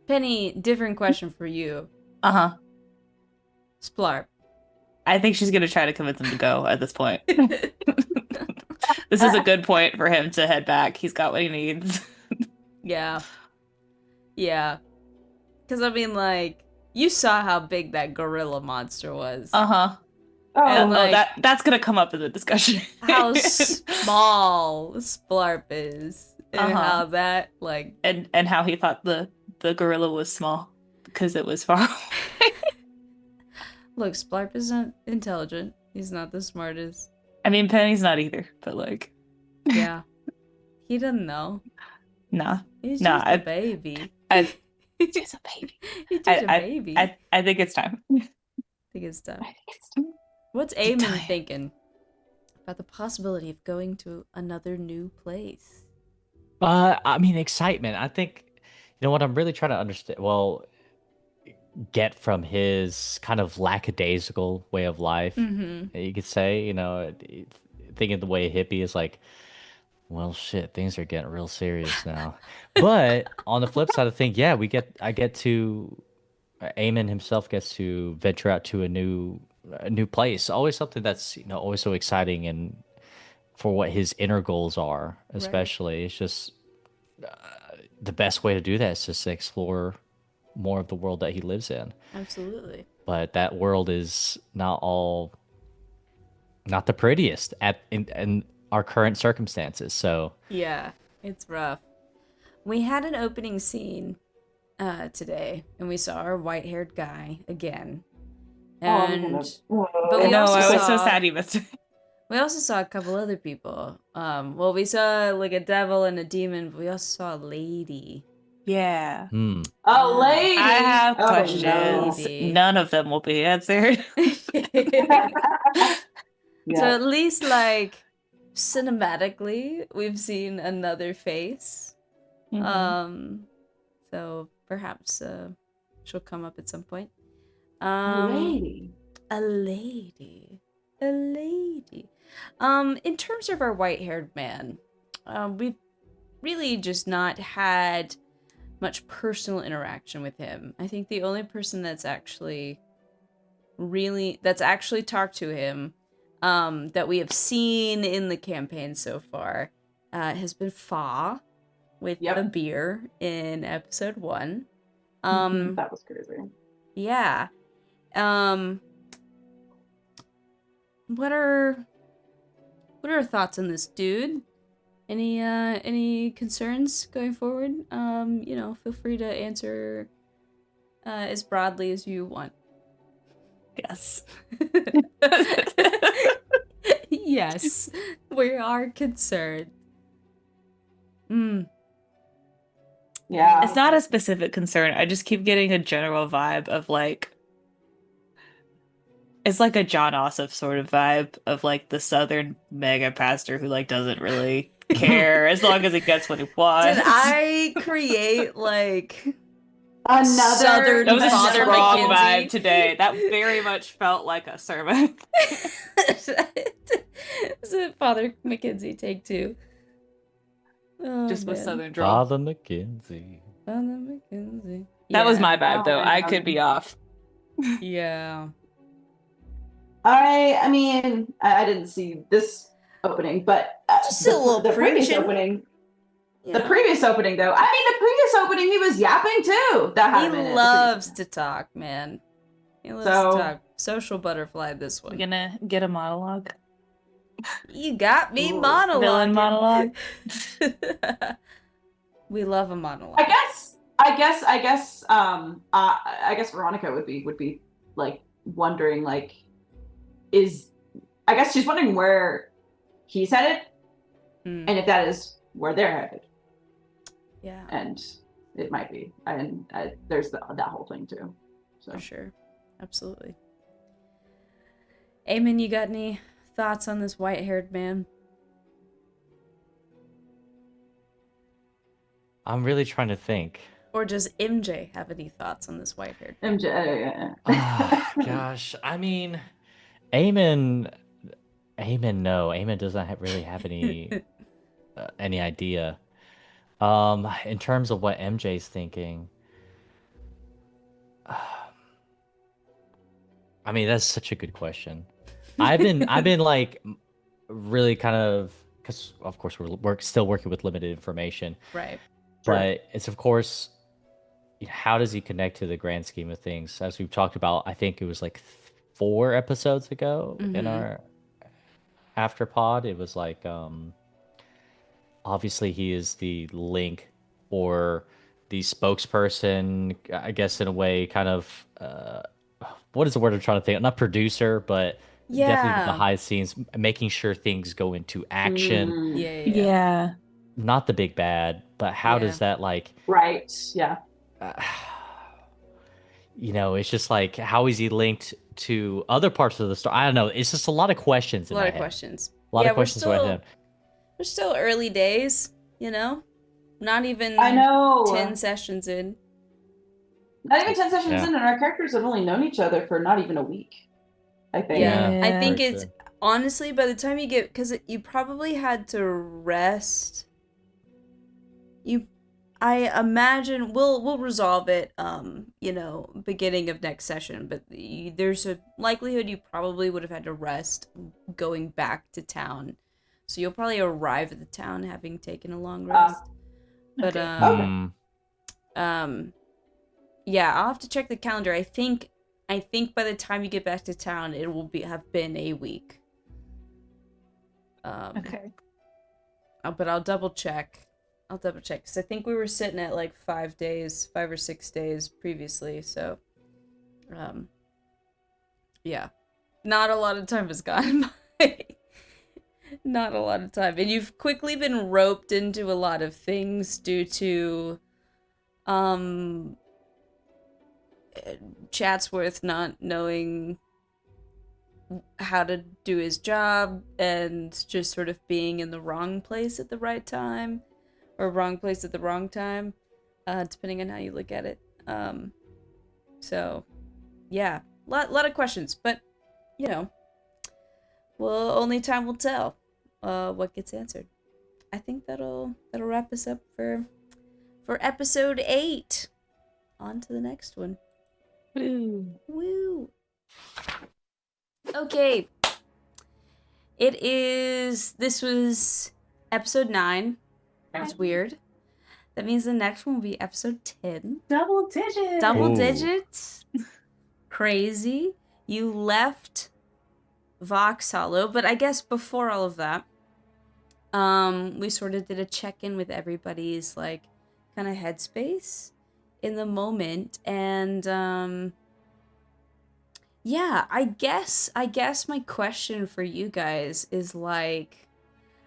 Penny, different question for you. Splarp. I think she's gonna try to convince him to go at this point. This is a good point for him to head back. He's got what he needs. Yeah. Because I mean, like, you saw how big that gorilla monster was. And that's gonna come up in the discussion. How small Splarp is, and how that like, and how he thought the gorilla was small because it was far away. Look, Splarp isn't intelligent. He's not the smartest. I mean, Penny's not either, but like, yeah, he doesn't know. Nah, he's just a baby. He's just a baby. He's just a baby. I think it's time. I think it's time. What's Eamon thinking about the possibility of going to another new place? I mean, excitement. I think, what I'm really trying to understand, get from his kind of lackadaisical way of life, you could say, thinking the way a hippie is like, well, shit, things are getting real serious now. But on the flip side of things, yeah, Eamon himself gets to venture out to a new place. Always something that's, always so exciting, and for what his inner goals are, especially. Right. It's just the best way to do that is just to explore more of the world that he lives in. Absolutely. But that world is not the prettiest in our current circumstances. So yeah, it's rough. We had an opening scene today, and we saw our white-haired guy again. And I was so sad he missed it. We also saw a couple other people. We saw like a devil and a demon, but we also saw a lady. Yeah. A lady. I have questions. No. None of them will be answered. So at least like cinematically, we've seen another face. So perhaps she'll come up at some point. A lady. In terms of our white-haired man, we've really just not had much personal interaction with him. I think the only person that's actually talked to him, that we have seen in the campaign so far, has been Fa with the beer in episode 1. That was crazy. Yeah. What are thoughts on this dude? Any concerns going forward? Feel free to answer as broadly as you want. Yes. Yes, we are concerned. Yeah. It's not a specific concern. I just keep getting a general vibe of like, it's like a John Ossoff sort of vibe of like the Southern mega pastor who like doesn't really care as long as he gets what he wants. Did I create like another Southern that was Father a strong McKenzie vibe today? That very much felt like a sermon. Is it Father McKenzie take 2? Just with Southern drawl. Father McKenzie. That was my vibe though. I could be off. Yeah. I mean, I didn't see this opening, but just a little the previous opening. Yeah. The previous opening, though. I mean, the previous opening, he was yapping too. He loves to talk, man. He loves to talk. social butterfly this We're one. gonna get a monologue. You got me Ooh, monologuing. Villain monologue. We love a monologue. I guess Veronica would be like wondering like I guess she's wondering where he's headed and if that is where they're headed. Yeah. And it might be. And there's that whole thing too. So. For sure. Absolutely. Eamon, you got any thoughts on this white-haired man? I'm really trying to think. Or does MJ have any thoughts on this white-haired man? MJ. Gosh, I mean, Eamon, no. Eamon doesn't really have any idea. In terms of what MJ's thinking, I mean, that's such a good question. I've been like really kind of, because of course we're still working with limited information, right? But it's of course, how does he connect to the grand scheme of things? As we've talked about, I think it was like 4 episodes ago in our after pod. It was like, obviously he is the link or the spokesperson, I guess in a way, kind of. What is the word I'm trying to think? Not producer, but definitely behind the scenes, making sure things go into action. Yeah. Not the big bad, but how does that like? Right. Yeah. It's just like, how is he linked to other parts of the story? I don't know. It's just a lot of questions. A lot of questions. A lot of questions. We're still early days, Not even 10 sessions in. Not even 10 sessions in, and our characters have only known each other for not even a week, I think. Yeah. I think it's, honestly, by the time you get, because you probably had to rest. I imagine we'll resolve it, beginning of next session, but there's a likelihood you probably would have had to rest going back to town. So you'll probably arrive at the town having taken a long rest. But yeah, I'll have to check the calendar. I think by the time you get back to town, it will have been a week. Okay. But I'll double check. Because I think we were sitting at like 5 or 6 days previously. So, yeah, not a lot of time has gone by. Not a lot of time, and you've quickly been roped into a lot of things due to, Chatsworth not knowing how to do his job and just sort of being in the wrong place at the right time. Or wrong place at the wrong time, depending on how you look at it. So, yeah, lot of questions, but only time will tell what gets answered. I think that'll wrap us up for episode 8. On to the next one. Woo! Okay. This was episode 9. That's weird. That means the next one will be episode 10. Double digits. Double digits. Crazy. You left Vox Hollow, but I guess before all of that, we sort of did a check-in with everybody's like kind of headspace in the moment, and yeah, I guess my question for you guys is like,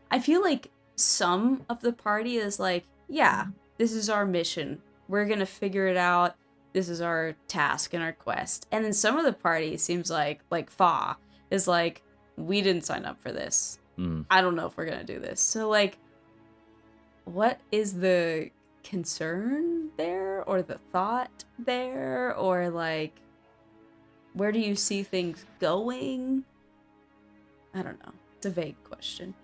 I feel like some of the party is like, yeah, this is our mission. We're gonna figure it out. This is our task and our quest. And then some of the party seems like Fa is like, we didn't sign up for this. I don't know if we're gonna do this. So like, what is the concern there, or the thought there, or like, where do you see things going? I don't know. It's a vague question.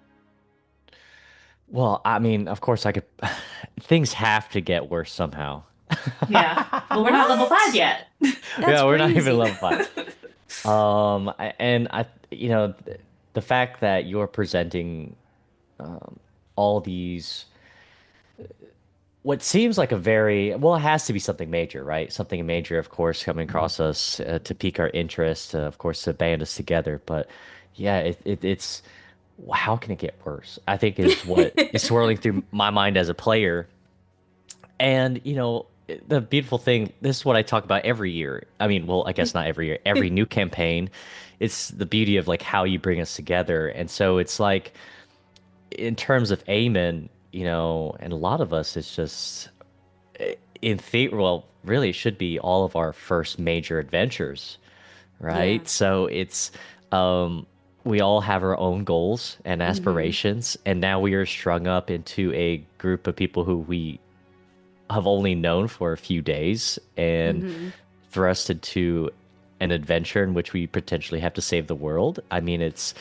Well, I mean, of course, things have to get worse somehow. Yeah. Well, we're not level 5 yet. Yeah, we're not even level 5. And the fact that you're presenting all these what seems like a very well, it has to be something major, right? Something major, of course, coming across us to pique our interest, of course, to band us together. But yeah, it's how can it get worse? I think is what is swirling through my mind as a player. And the beautiful thing, this is what I talk about every year. I mean, well, I guess not every year, every new campaign. It's the beauty of like how you bring us together. And so it's like in terms of Aemon, and a lot of us, it's just in theory, well, really, it should be all of our first major adventures, Yeah. right? So it's we all have our own goals and Mm-hmm. aspirations, and now we are strung up into a group of people who we have only known for a few days and Mm-hmm. thrust into an adventure in which we potentially have to save the world. I mean, it's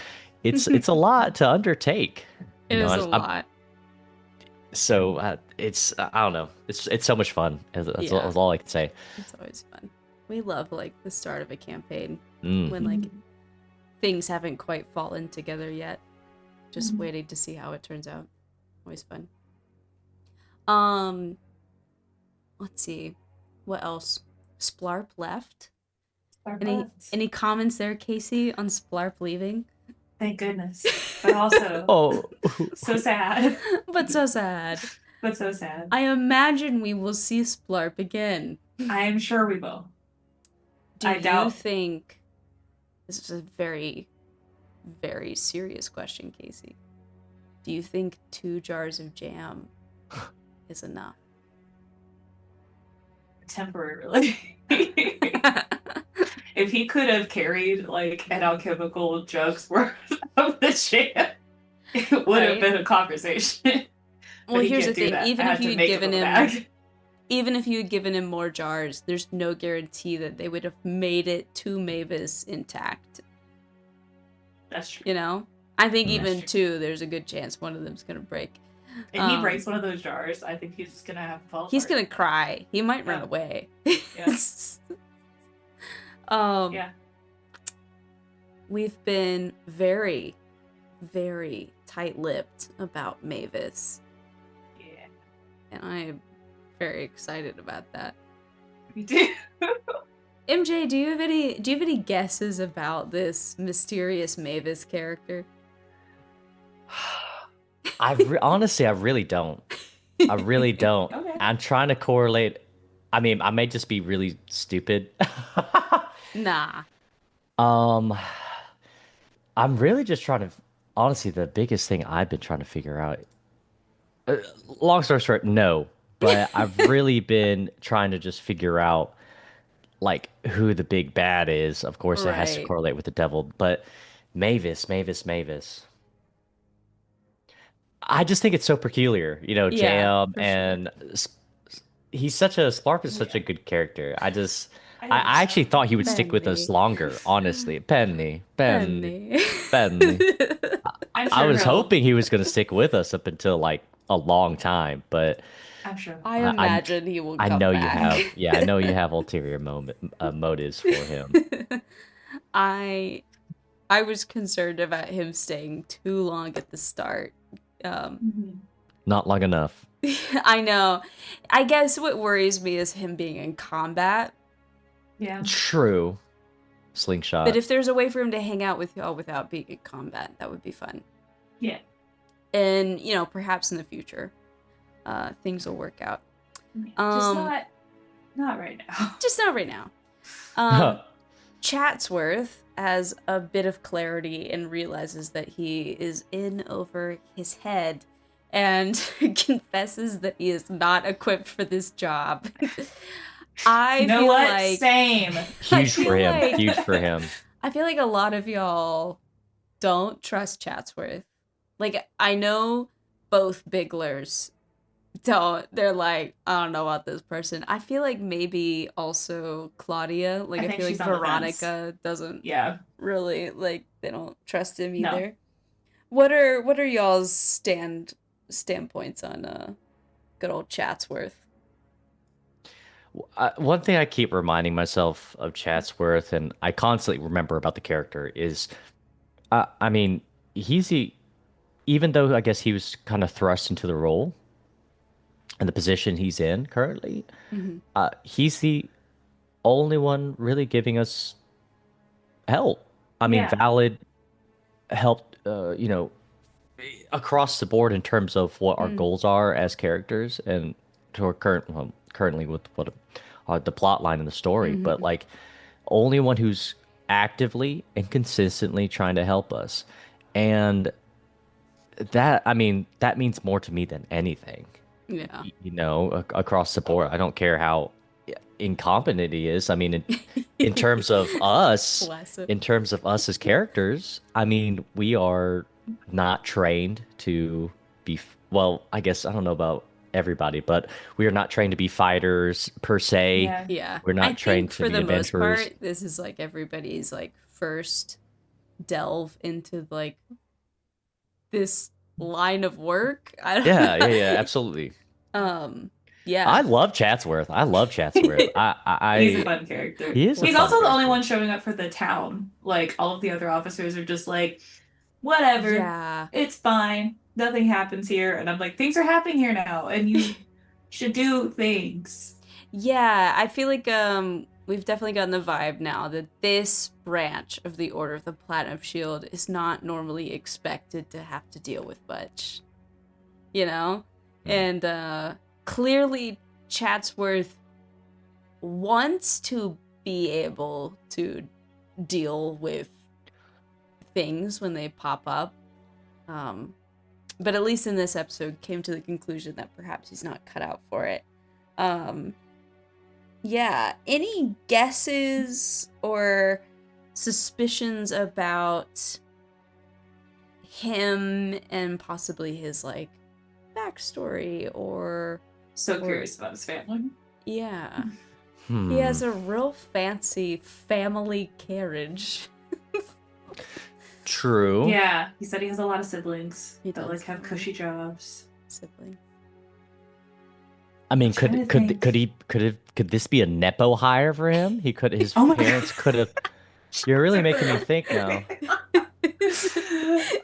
a lot to undertake. It is a I'm lot. so it's I don't know. It's so much fun. Yeah. That's all I can say. It's always fun. We love like the start of a campaign Mm. when like things haven't quite fallen together yet. Just waiting to see how it turns out. Always fun. Um, let's see. What else? Splarp left. Any comments there, Casey, on Splarp leaving? Thank goodness. But also, Oh, so sad. But so sad. But so sad. I imagine we will see Splarp again. I am sure we will. Do I you doubt. think this is a very, very serious question, Casey? Do you think 2 jars of jam is enough? Temporarily. If he could have carried like an alchemical jug's worth of the jam, it would have been a conversation. Well, here's the thing: even if you had given him more jars, there's no guarantee that they would have made it to Mavis intact. That's true. You know, I think even 2, there's a good chance one of them's gonna break. If he breaks one of those jars, I think he's gonna have to fall. He's gonna cry. He might run away. Yeah. Yeah. We've been very, very tight-lipped about Mavis. Yeah. And I'm very excited about that. Me too. MJ, do you have any guesses about this mysterious Mavis character? Honestly, I really don't. I really don't. Okay. I'm trying to correlate. I mean, I may just be really stupid. Nah. I'm really just trying to. Honestly, the biggest thing I've been trying to figure out. Long story short, no. But I've really been trying to just figure out like who the big bad is. Of course, it has to correlate with the devil, but Mavis. I just think it's so peculiar, Jam and he's Splarp is such a good character. I actually thought he would stick with us longer, honestly. Penny. I was hoping he was going to stick with us up until like a long time, but I'm sure. I imagine he will come I know back. you have. Yeah, I know you have ulterior motives for him. I was concerned about him staying too long at the start. Not long enough. I know. I guess what worries me is him being in combat. Yeah. True. Slingshot. But if there's a way for him to hang out with y'all without being in combat, that would be fun. Yeah. And, perhaps in the future, things will work out. Just not right now. Just not right now. Chatsworth has a bit of clarity and realizes that he is in over his head and confesses that he is not equipped for this job. I feel like same. Huge for him. I feel like a lot of y'all don't trust Chatsworth. Like, I know both Bigglers don't. They're like, I don't know about this person. I feel like maybe also Claudia. Like, I feel like Veronica doesn't really, like, they don't trust him either. No. What are y'all's standpoints on good old Chatsworth? One thing I keep reminding myself of Chatsworth, and I constantly remember about the character, is, I mean, even though I guess he was kind of thrust into the role, and the position he's in currently, Mm-hmm. he's the only one really giving us help. I mean, Yeah. valid help, across the board in terms of what our goals are as characters and to our currently with what the plot line in the story, but Mm-hmm. like only one who's actively and consistently trying to help us. And that, I mean, that means more to me than anything. Yeah. Across the board. I don't care how incompetent he is. I mean, in terms of us, Bless it. in terms of us as characters, I mean, we are not trained to be, well, I guess I don't know about everybody, but we are not trained to be fighters per se. Yeah. Yeah. We're I not trained think to for be the most adventurers. part, this is like everybody's like first delve into like this line of work. I don't Yeah, absolutely. Yeah. I love Chatsworth. He's a fun character. He is a He's fun also the only character. one showing up for the town. Like, all of the other officers are just like, whatever. Yeah. It's fine. Nothing happens here. And I'm like, things are happening here now, and you should do things. Yeah, I feel like we've definitely gotten the vibe now that this branch of the Order of the Platinum Shield is not normally expected to have to deal with much. You know? And clearly Chatsworth wants to be able to deal with things when they pop up. But at least in this episode came to the conclusion that perhaps he's not cut out for it. Yeah, any guesses or suspicions about him and possibly his like backstory or Curious about his family. Yeah. He has a real fancy family carriage. True. Yeah, he said he has a lot of siblings He that does. like have cushy jobs. Sibling. I mean, trying to could this be a nepo hire for him? His Oh my parents God. could have. You're really making me think now.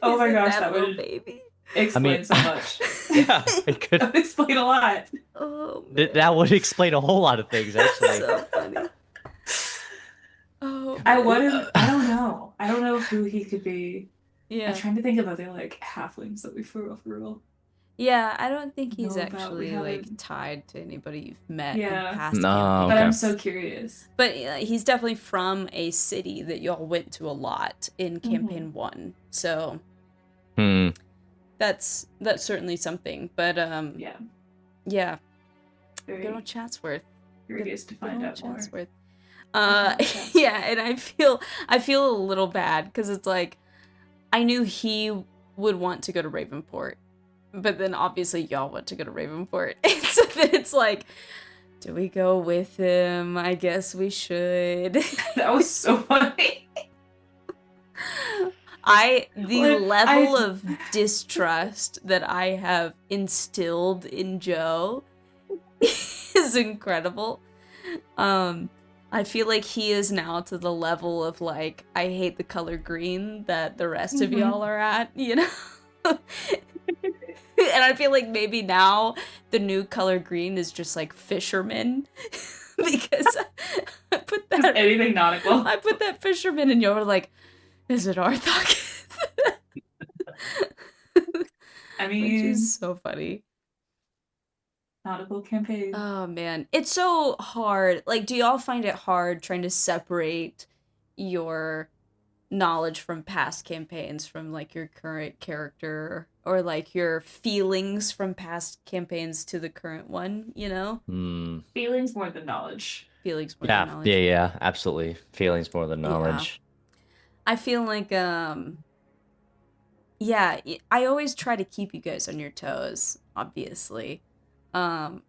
Oh my Is it gosh, that little would baby. explain so much. Yeah, it could. That would explain a lot. Oh, man. That would explain a whole lot of things, actually. So funny. Oh, I don't know. I don't know who he could be. yeah. I'm trying to think of other like halflings that we threw off the rule. Yeah, I don't think he's know about- actually we like haven't- tied to anybody you've met Yeah. in past No, campaigns. But okay. I'm so curious. But he's definitely from a city that y'all went to a lot in campaign 1. So that's certainly something. But yeah. Very Good old Chatsworth. curious to find out more. Chatsworth. Chatsworth. Yeah, and I feel a little bad because it's like I knew he would want to go to Ravenport, but then obviously y'all want to go to Ravenport, and so then it's like, do we go with him? I guess we should. That was so funny. The level of distrust that I have instilled in Joe is incredible. I feel like he is now to the level of like, I hate the color green that the rest of y'all are at, you know? And I feel like maybe now the new color green is just like fisherman. Because I put that anything nautical. I put that fisherman and y'all were like, is it Arthok? I mean, Which is so funny. nautical campaign. Oh man, it's so hard. Like, do y'all find it hard trying to separate your knowledge from past campaigns from like your current character, or like your feelings from past campaigns to the current one, you know? Feelings more than knowledge. Feelings more than knowledge. Yeah, absolutely. Feelings more than knowledge. I feel like yeah, I always try to keep you guys on your toes, obviously. And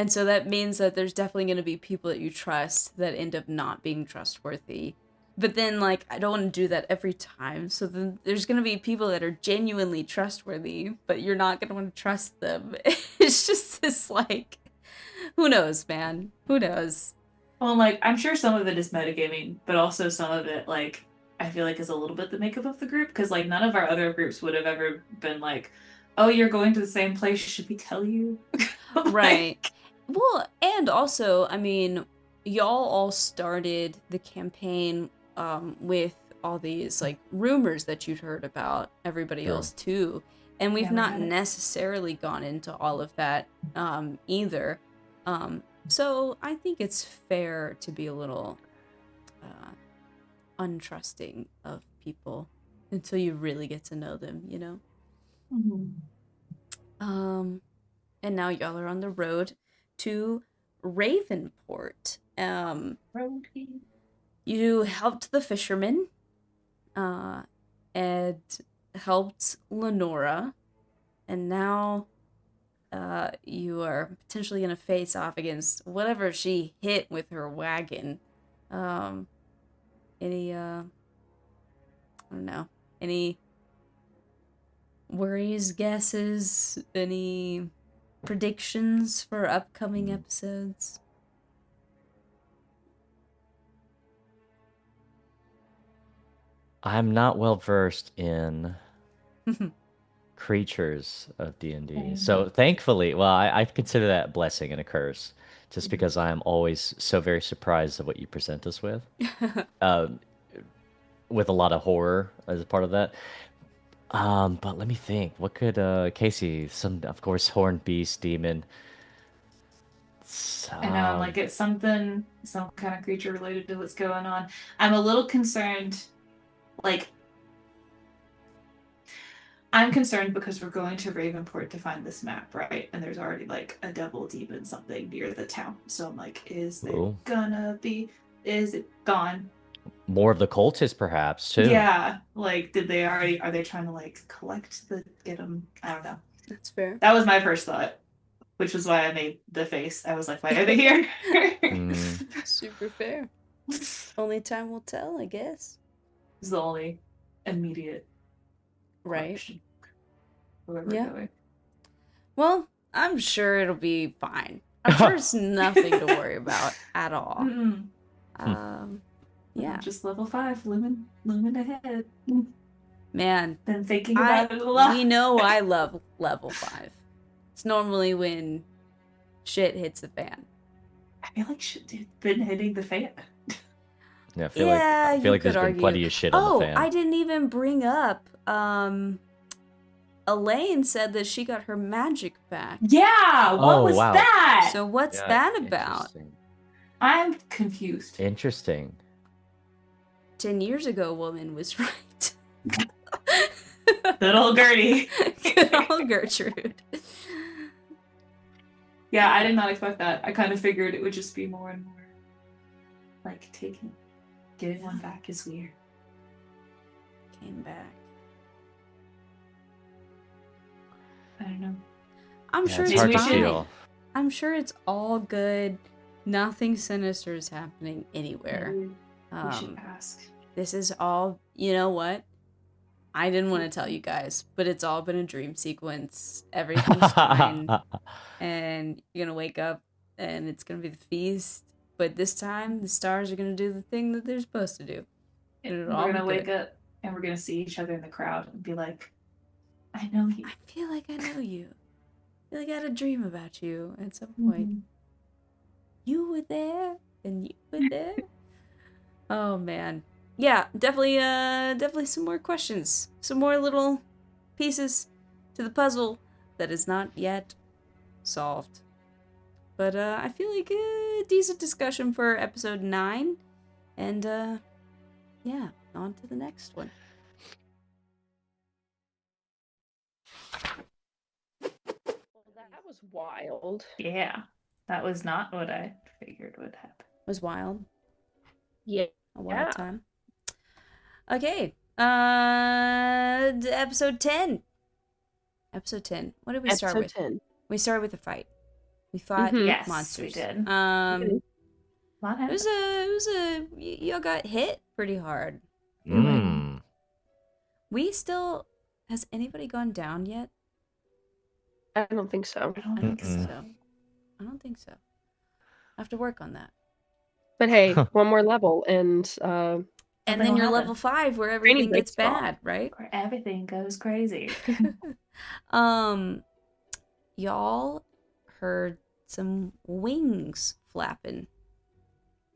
so that means that there's definitely going to be people that you trust that end up not being trustworthy. But then, like, I don't want to do that every time. So then there's going to be people that are genuinely trustworthy, but you're not going to want to trust them. It's just this, like, who knows, man? Who knows? Well, like, I'm sure some of it is metagaming, but also some of it, like, I feel like is a little bit the makeup of the group. Because, like, none of our other groups would have ever been like, oh, you're going to the same place. Should we tell you? Right. Well, and also, I mean, y'all all started the campaign with all these like rumors that you'd heard about everybody True. else too. And we've Yeah, we not had it. necessarily gone into all of that either. So I think it's fair to be a little untrusting of people until you really get to know them, you know? And now y'all are on the road to Ravenport. You helped the fishermen, and helped Lenora, and now you are potentially gonna face off against whatever she hit with her wagon. Any I don't know, any worries, guesses, any predictions for upcoming episodes? I'm not well versed in creatures of D&D. So thankfully, well, I consider that a blessing and a curse, just because I'm always so very surprised at what you present us with a lot of horror as a part of that. But let me think. What could Casey? Some, of course, horned beast, demon. I know, I'm like, it's some kind of creature related to what's going on. I'm a little concerned, like, I'm concerned because we're going to Ravenport to find this map, right? And there's already like a devil demon something near the town. So I'm like, is it gone? More of the cultists, perhaps, too. Yeah, like, are they trying to like get them? I don't know. That's fair. That was my first thought, which was why I made the face. I was like, why are they here? Super fair. Only time will tell, I guess. It's the only immediate right. Where we're going. Well, I'm sure it'll be fine. I'm sure it's nothing to worry about at all. Yeah. Just level 5, looming ahead. Man. Been thinking about it a lot. We know I love level 5. It's normally when shit hits the fan. I feel like shit's been hitting the fan. Yeah, I feel like there's been plenty of shit on the fan. I didn't even bring up, Elaine said that she got her magic back. Yeah, what was that? So what's that about? I'm confused. Interesting. 10 years ago, woman was right. Good old Gertie. Good old Gertrude. Yeah, I did not expect that. I kind of figured it would just be more and more like getting one back is weird. Came back. I don't know. I'm sure it's hard to feel. I'm sure it's all good. Nothing sinister is happening anywhere. We should ask. This is all, you know what? I didn't want to tell you guys, but it's all been a dream sequence. Everything's fine. And you're going to wake up and it's going to be the feast. But this time, the stars are going to do the thing that they're supposed to do. And we're going to wake up and we're going to see each other in the crowd and be like, I know you. I feel like I know you. I feel like I had a dream about you at some point. Mm-hmm. You were there and you were there. Oh, man. Yeah, definitely some more questions. Some more little pieces to the puzzle that is not yet solved. But I feel like a decent discussion for episode 9. And yeah, on to the next one. Well, that was wild. Yeah, that was not what I figured would happen. It was wild. Yeah. A wild time. Okay. Episode 10. Episode 10. What did we start with? 10. We started with a fight. We fought monsters. We did. It was a y'all got hit pretty hard. We still, has anybody gone down yet? I don't think so. I don't think so. I think so. I have to work on that. But hey, one more level and And Something then will you're happen. level 5 where everything Training gets breaks fall. bad, right? Where everything goes crazy. Y'all heard some wings flapping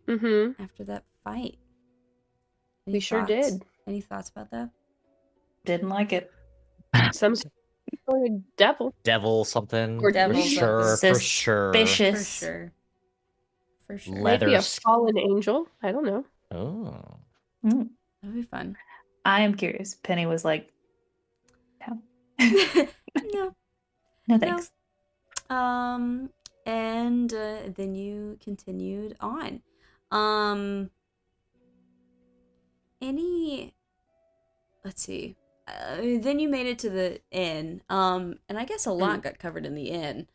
Mm-hmm. after that fight. We sure did. Any thoughts about that? Didn't like it. Some sort of devil. Devil something. Or For devil sure. something. For sure. Suspicious. For sure. Leather. Maybe a fallen angel. I don't know. Oh. That'd be fun. I am curious. Penny was like, no. No. No thanks. And then you continued on. Let's see. Then you made it to the inn. And I guess a lot got covered in the inn.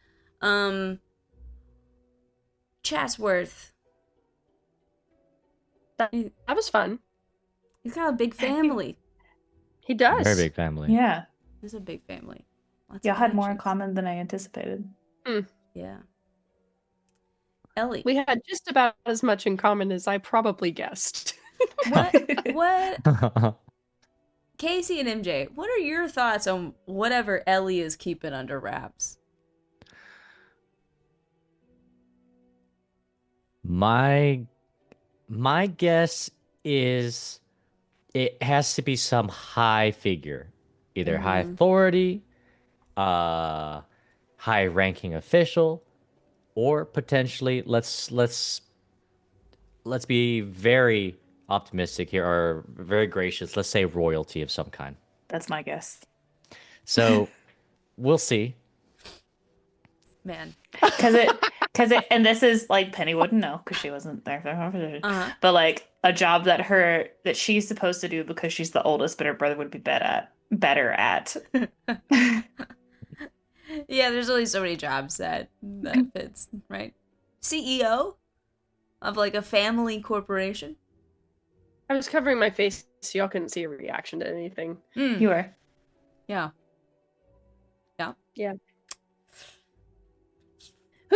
Chatsworth. That was fun. He's got a big family. He does. Very big family. Yeah. He's a big family. Lots Y'all of had more in connections. common than I anticipated. Yeah. Ellie. We had just about as much in common as I probably guessed. What? Casey and MJ, what are your thoughts on whatever Ellie is keeping under wraps? My guess is it has to be some high figure, either high authority, high ranking official, or potentially let's be very optimistic here, or very gracious. Let's say royalty of some kind. That's my guess. So we'll see. Man. Because it, and this is like Penny wouldn't know because she wasn't there for the conversation. But like a job that she's supposed to do because she's the oldest, but her brother would be better at. Yeah, there's only so many jobs that fits, right? CEO of like a family corporation. I was covering my face so y'all couldn't see a reaction to anything. You were. Yeah. Who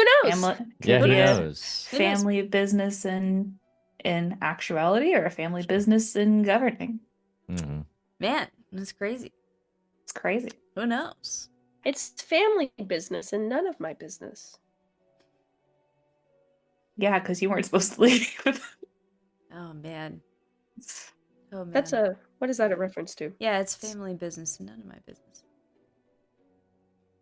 knows? Yeah, who Could be a knows? family business in actuality, or a family business in governing. Mm-hmm. Man, that's crazy. It's crazy. Who knows? It's family business and none of my business. Yeah, because you weren't supposed to leave. Oh man. That's what is that a reference to? Yeah, it's family business and none of my business.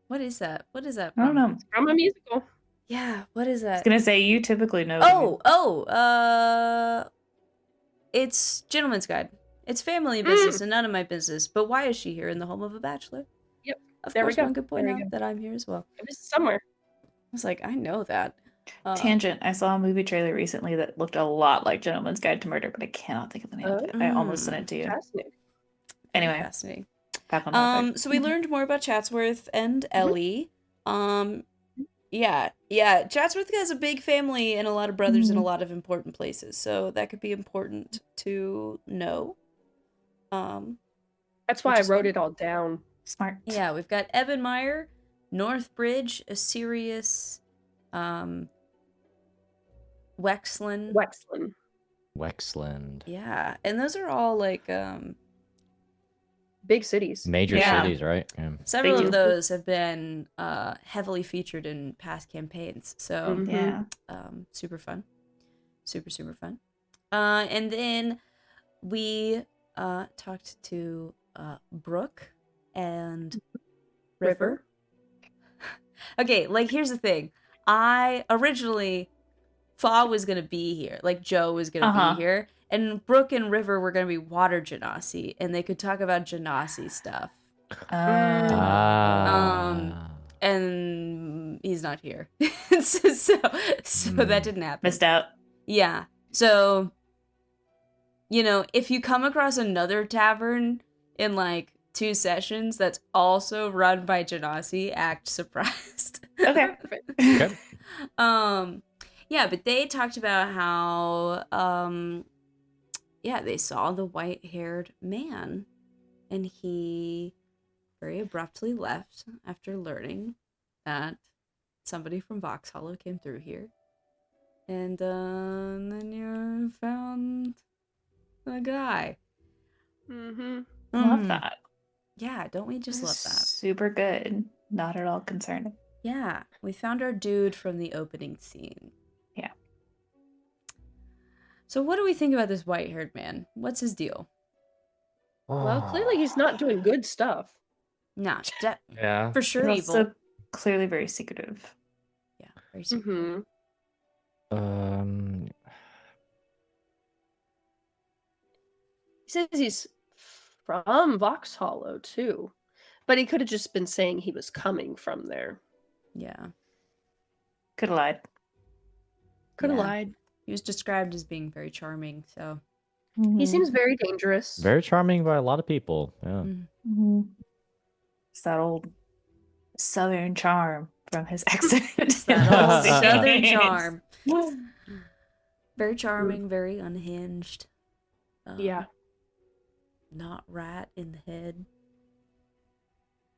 What is that? What is that I don't from? know. From a musical. Yeah, what is I was that? gonna say you typically know. It's Gentleman's Guide. It's family business and none of my business. But why is she here in the home of a bachelor? Yep. Of There course, we go. one could point There we out go. that I'm here as well. It was somewhere. I was like, I know that. Tangent. I saw a movie trailer recently that looked a lot like Gentleman's Guide to Murder, but I cannot think of the name of it. I almost sent it to you. Fascinating. Anyway, Fascinating. back on topic. So we learned more about Chatsworth and Ellie. Yeah. Chatsworth has a big family and a lot of brothers in a lot of important places, so that could be important to know. That's why I wrote it all down. Smart. Yeah, we've got Ebenmeyer, Northbridge, Asirius, Wexland. Wexland. Yeah, and those are all like big cities. Major cities, right? Yeah. Several of those have been heavily featured in past campaigns, so Yeah. super fun, super fun. And then we talked to Brooke and River. Okay, like here's the thing. I originally thought was gonna be here, like Joe was gonna be here, and Brooke and River were gonna be water genasi, and they could talk about genasi stuff. And he's not here, so that didn't happen. Missed out. Yeah. So, if you come across another tavern in like 2 sessions that's also run by Genasi, act surprised. Okay. Okay. Yeah, but they talked about how they saw the white-haired man and he very abruptly left after learning that somebody from Vox Hollow came through here. And then you found a guy. Mm-hmm. Love that. Yeah, don't we just love that? Super good. Not at all concerning. Yeah, we found our dude from the opening scene. Yeah. So what do we think about this white-haired man? What's his deal? Well, clearly he's not doing good stuff. Nah, Yeah. for sure He's evil. also clearly very secretive. Yeah, very secretive. Mm-hmm. He says he's from Vox Hollow, too. But he could have just been saying he was coming from there. Yeah. Could have lied. Could have Yeah. lied. He was described as being very charming, so. He seems very dangerous. Very charming by a lot of people. Yeah. It's that old Southern charm from his accent. It's that old Southern Scenes. charm. Very charming, very unhinged. Yeah. Not right in the head.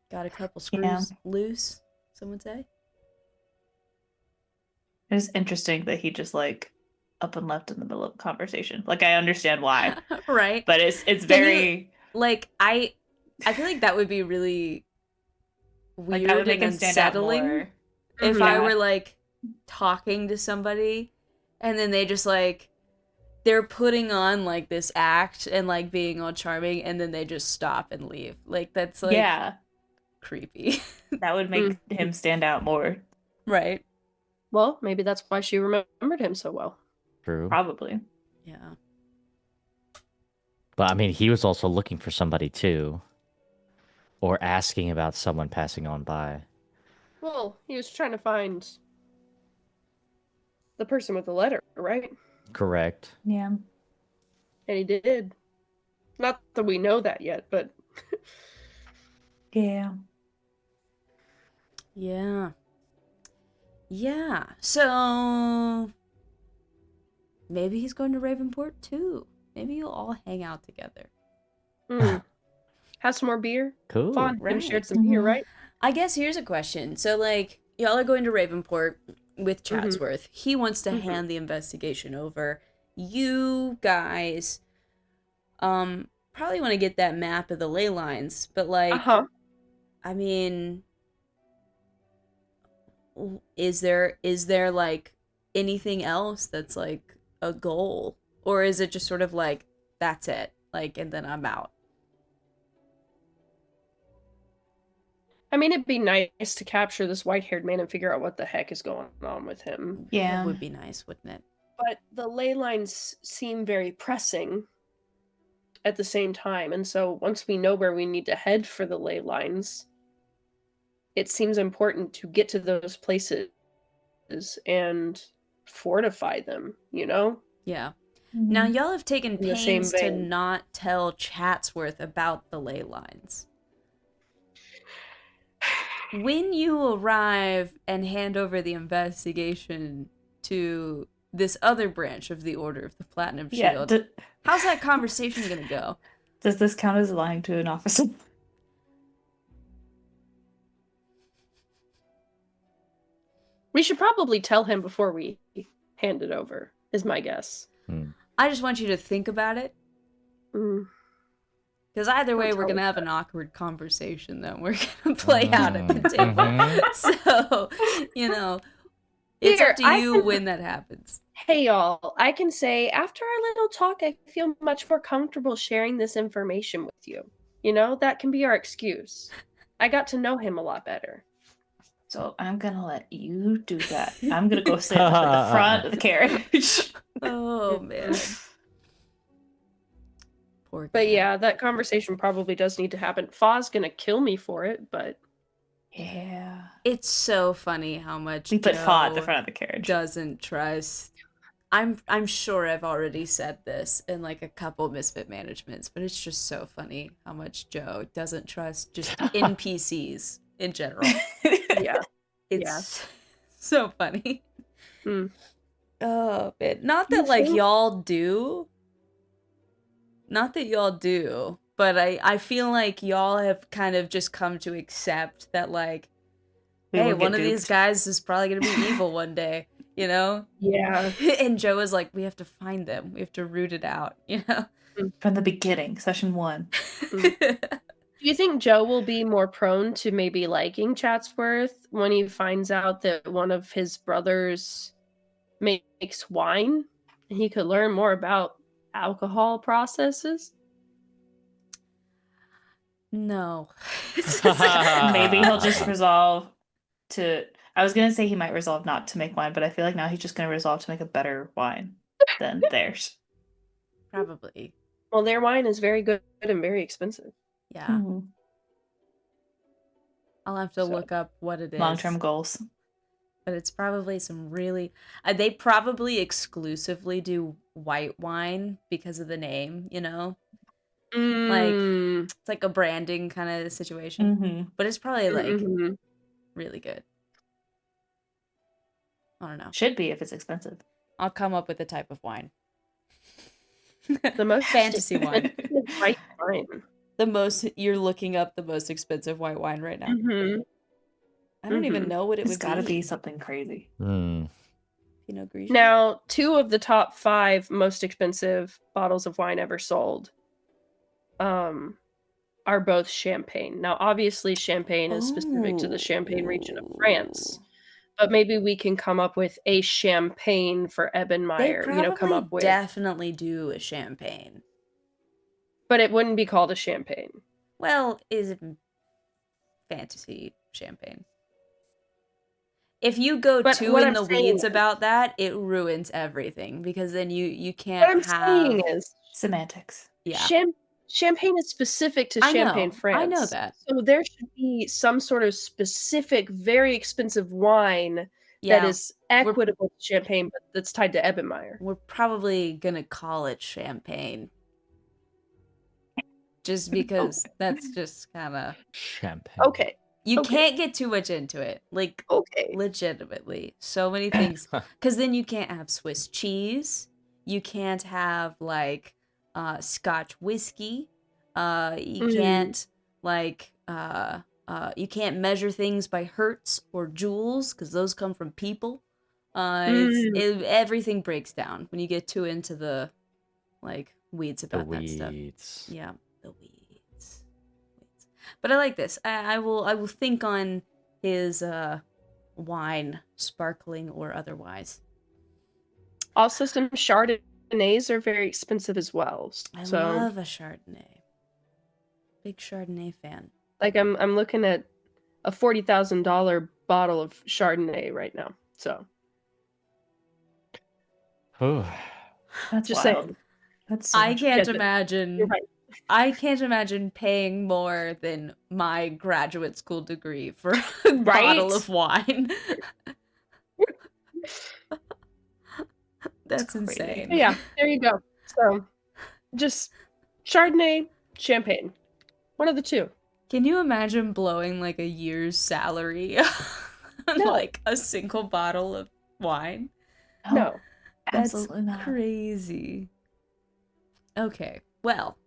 Got a couple screws loose, some would say. It is interesting that he just like up and left in the middle of a conversation. Like I understand why. Right. But it's very like I feel like that would be really weird like, that would make and him stand out unsettling more. if I were like talking to somebody and then they just like they're putting on like this act and like being all charming and then they just stop and leave. Like that's like creepy. That would make him stand out more. Right. Well, maybe that's why she remembered him so well. True. Probably. Yeah. But I mean, he was also looking for somebody too. Or asking about someone passing on by. Well, he was trying to find the person with the letter, right? Correct. Yeah. And he did. Not that we know that yet, but Yeah. Yeah. Yeah. So maybe he's going to Ravenport too. Maybe you'll all hang out together. Have some more beer. Cool. Fun. Right. Shared some beer, right? I guess here's a question. So like y'all are going to Ravenport with Chatsworth. He wants to hand the investigation over. You guys probably want to get that map of the ley lines, but like I mean, is there like anything else that's like a goal, or is it just sort of like that's it, like, and then I'm out? I mean, it'd be nice to capture this white-haired man and figure out what the heck is going on with him. Yeah. That would be nice, wouldn't it? But the ley lines seem very pressing at the same time, and so once we know where we need to head for the ley lines, it seems important to get to those places and fortify them, you know? Yeah. Now, y'all have taken In the same pains to vein. not tell Chatsworth about the ley lines. When you arrive and hand over the investigation to this other branch of the Order of the Platinum Shield, how's that conversation going to go? Does this count as lying to an officer? We should probably tell him before we hand it over, is my guess. I just want you to think about it. Because either way, we're going to have an awkward conversation that we're going to play out at the table. So, you know, it's up to you when that happens. Hey, y'all. I can say, after our little talk, I feel much more comfortable sharing this information with you. You know, that can be our excuse. I got to know him a lot better. So I'm going to let you do that. I'm going to go sit up at the front of the carriage. Oh, man. Poor guy. But yeah, that conversation probably does need to happen. Fa's gonna kill me for it, but yeah, it's so funny how much we put Fa at the front of the carriage. Doesn't trust. I'm sure I've already said this in like a couple Misfit Managements, but it's just so funny how much Joe doesn't trust just NPCs in general. Yeah, it's so funny. Oh, man. Not that y'all do, but I feel like y'all have kind of just come to accept that, like, hey, one of these guys is probably going to be evil one day, you know? Yeah. And Joe is like, we have to find them. We have to root it out, you know? from the beginning, session 1. Do you think Joe will be more prone to maybe liking Chatsworth when he finds out that one of his brothers makes wine and he could learn more about alcohol processes? No. Maybe he'll just resolve to... I was going to say he might resolve not to make wine, but I feel like now he's just going to resolve to make a better wine than theirs. Probably. Well, their wine is very good and very expensive. Yeah. Mm-hmm. I'll have to look up what it is. Long-term goals. But it's probably some really... they probably exclusively do white wine because of the name, you know? Like, it's like a branding kind of situation. Mm-hmm. But it's probably, like, really good. I don't know. Should be if it's expensive. I'll come up with a type of wine. The most fantasy wine. White wine. You're looking up the most expensive white wine right now. Mm-hmm. I don't even know what it It's would gotta be. be something crazy. Hmm. Pinot Grigio. Now, 2 of the top 5 most expensive bottles of wine ever sold are both champagne. Now, obviously, champagne is specific to the Champagne region of France, but maybe we can come up with a champagne for Ebenmeyer. They probably come up with definitely do a champagne, but it wouldn't be called a champagne. Well, is it fantasy champagne? If you go too in the weeds about that, it ruins everything because then you can't have. What I'm saying is semantics. Yeah. Champagne is specific to Champagne, France. I know that. So there should be some sort of specific, very expensive wine that is equitable to champagne, but that's tied to Ebenmeyer. We're probably gonna call it champagne. Just because that's just kind of... Champagne. Okay. You can't get too much into it. Like, legitimately. So many things. Because then you can't have Swiss cheese. You can't have, like, Scotch whiskey. You can't, like, you can't measure things by hertz or joules, because those come from people. Everything breaks down when you get too into the, like, weeds about that stuff. Yeah, the weeds. But I like this. I will think on his wine, sparkling or otherwise. Also, some Chardonnays are very expensive as well. I love a Chardonnay. Big Chardonnay fan. Like I'm looking at a $40,000 bottle of Chardonnay right now. So. That's just wild. saying. That's so I can't You're imagine. right. I can't imagine paying more than my graduate school degree for a bottle of wine. That's insane. Yeah, there you go. So, just Chardonnay, champagne. One of the two. Can you imagine blowing like a year's salary on like a single bottle of wine? No. That's absolutely not. Crazy. Okay, well.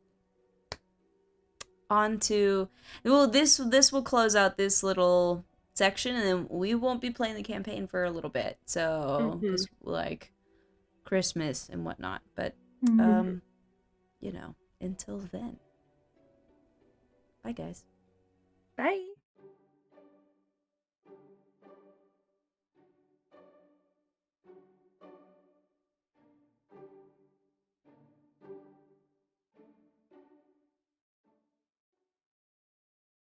On to... Well, this will close out this little section, and then we won't be playing the campaign for a little bit. So, like, Christmas and whatnot. But, you know, until then. Bye, guys. Bye.